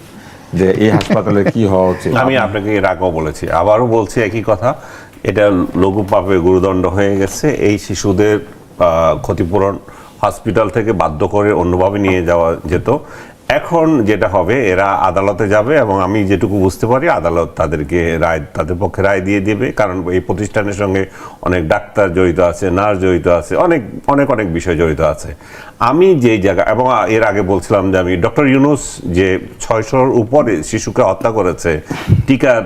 যে এই হাসপাতালে কি হওয়া উচিত, আমি আপনাকে এর আগেও বলেছি, আবারও বলছি একই কথা, এটা লঘু পাপে গুরুদণ্ড হয়ে গেছে। এই শিশুদের ক্ষতিপূরণ হসপিটাল থেকে বাধ্য করে অন্যভাবে নিয়ে যাওয়া যেত। এখন যেটা হবে, এরা আদালতে যাবে এবং আমি যেটুকু বুঝতে পারি আদালত তাদেরকে তাদের পক্ষে রায় দিয়ে দেবে, কারণ এই প্রতিষ্ঠানের সঙ্গে অনেক ডাক্তার জড়িত আছে, নার্স জড়িত আছে, অনেক অনেক অনেক বিষয় জড়িত আছে। আমি যে জায়গা, এবং এর আগে বলছিলাম যে আমি ডক্টর ইউনূস যে 600-র উপরে শিশুকে হত্যা করেছে টিকার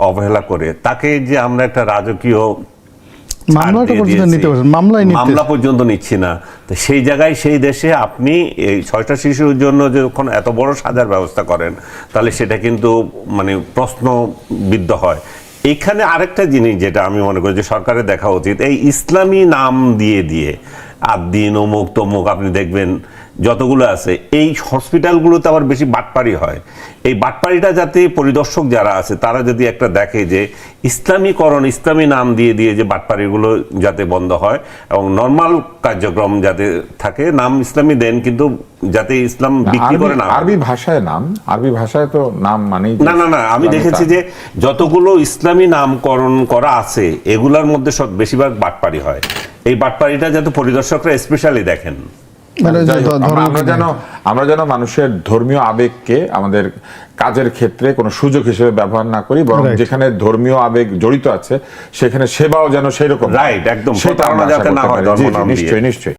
অবহেলা করে, তাকে যে আমরা একটা রাজকীয় মামলাটা পর্যন্ত নিতে পারছেন, মামলা পর্যন্ত নিচ্ছি না, তো সেই জায়গায় সেই দেশে আপনি এই 6টা শিশুর জন্য যখন এত বড় সাজার ব্যবস্থা করেন, তাহলে সেটা কিন্তু মানে প্রশ্নবিদ্ধ হয়। এইখানে আরেকটা জিনিস যেটা আমি মনে করি যে সরকারের দেখা উচিত, এই ইসলামী নাম দিয়ে দিয়ে আদ্দিন অমুক তমুক আপনি দেখবেন যতগুলো আছে, এই হসপিটালগুলোতে আবার বেশি বাটপারি হয়। এই বাটপারিটা যাতে পরিদর্শক যারা আছে তারা যদি একটা দেখে যে ইসলামীকরণ, ইসলামী নাম দিয়ে দিয়ে যে বাটপারিগুলো যাতে বন্ধ হয় এবং নর্মাল কার্যক্রম যাতে থাকে, নাম ইসলামী দেন কিন্তু যাতে ইসলাম বিক্রি করে না। আরবি ভাষায় নাম, আরবি ভাষায় তো নাম মানেই না না না, আমি দেখেছি যে যতগুলো ইসলামী নামকরণ করা আছে এগুলার মধ্যে সব বেশিরভাগ বাটপারি হয়। এই বাটপারিটা যাতে পরিদর্শকরা স্পেশালি দেখেন। আমরা যেন মানুষের ধর্মীয় আবেগকে আমাদের কাজের ক্ষেত্রে কোনো সুযোগ হিসেবে ব্যবহার না করি, বরং যেখানে ধর্মীয় আবেগ জড়িত আছে সেখানে সেবাও যেন সেই রকম, রাইট, একদম সেটা আমরা আশা করতে পারি। নিশ্চয়ই নিশ্চয়ই।